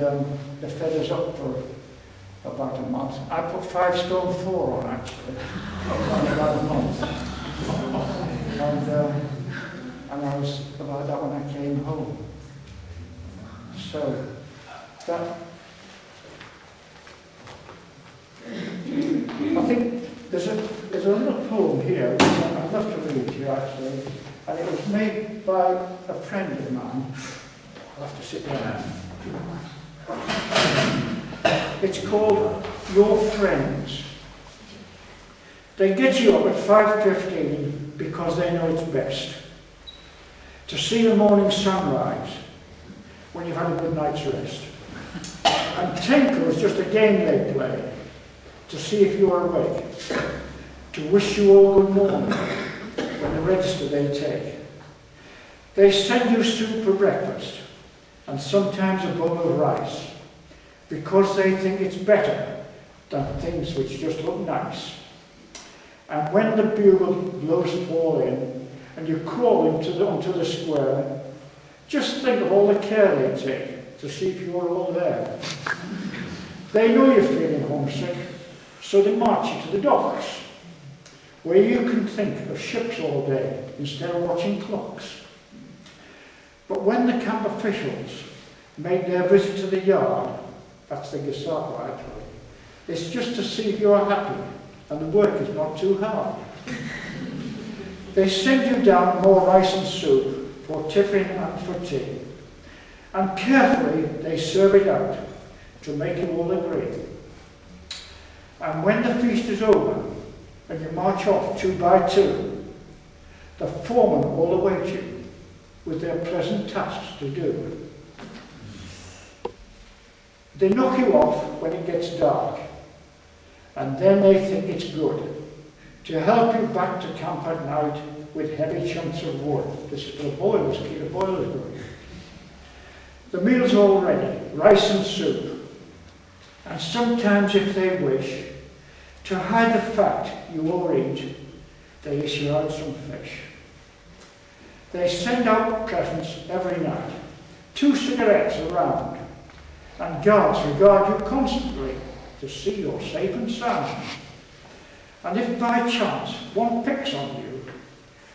they fed us up for about a month. I put 5 stone 4 on actually, about a month. And I was about that when I came home. So that, I think there's a little poem here which I'd love to read to you actually, and it was made by a friend of mine. I'll have to sit down. It's called Your Friends. They get you up at 5:15 because they know it's best to see the morning sunrise when you've had a good night's rest. And tinkle is just a game they play to see if you are awake, to wish you all good morning when the register they take. They send you soup for breakfast and sometimes a bowl of rice because they think it's better than things which just look nice. And when the bugle blows fall in and you crawl onto the square, just think of all the care they take to see if you're all there. They know you're feeling homesick, so they march you to the docks, where you can think of ships all day instead of watching clocks. But when the camp officials make their visit to the yard, that's the Gestapo actually, it's just to see if you're happy and the work is not too hard. They send you down more rice and soup for tiffin and for tea, and carefully they serve it out to make you all agree. And when the feast is over and you march off 2 by 2, the foremen all await you with their pleasant tasks to do. They knock you off when it gets dark, and then they think it's good to help you back to camp at night with heavy chunks of wood. This is for the boilers, keep the boilers going. The meal's all ready, rice and soup, and sometimes if they wish, to hide the fact you overeat, they issue out some fish. They send out presents every night, 2 cigarettes around, and guards regard you constantly to see you're safe and sound. And if by chance one picks on you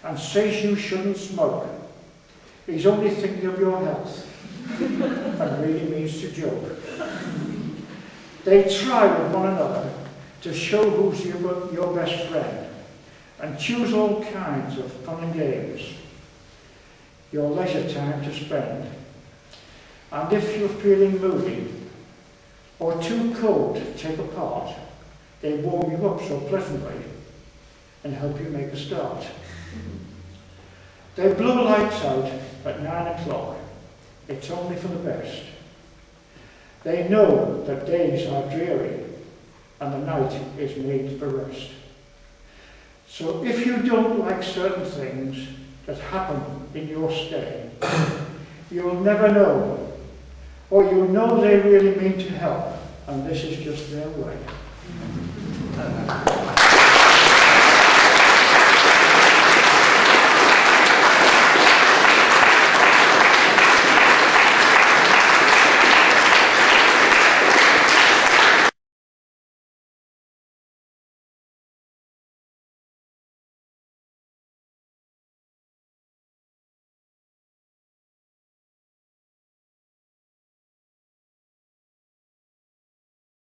and says you shouldn't smoke, he's only thinking of your health and really means to joke. They try with one another to show who's your best friend and choose all kinds of fun and games, your leisure time to spend. And if you're feeling moody or too cold to take a part, they warm you up so pleasantly and help you make a start. They blow lights out at 9 o'clock. It's only for the best. They know that days are dreary and the night is made for rest. So if you don't like certain things that happen in your stay, you'll never know, or you'll know they really mean to help, and this is just their way.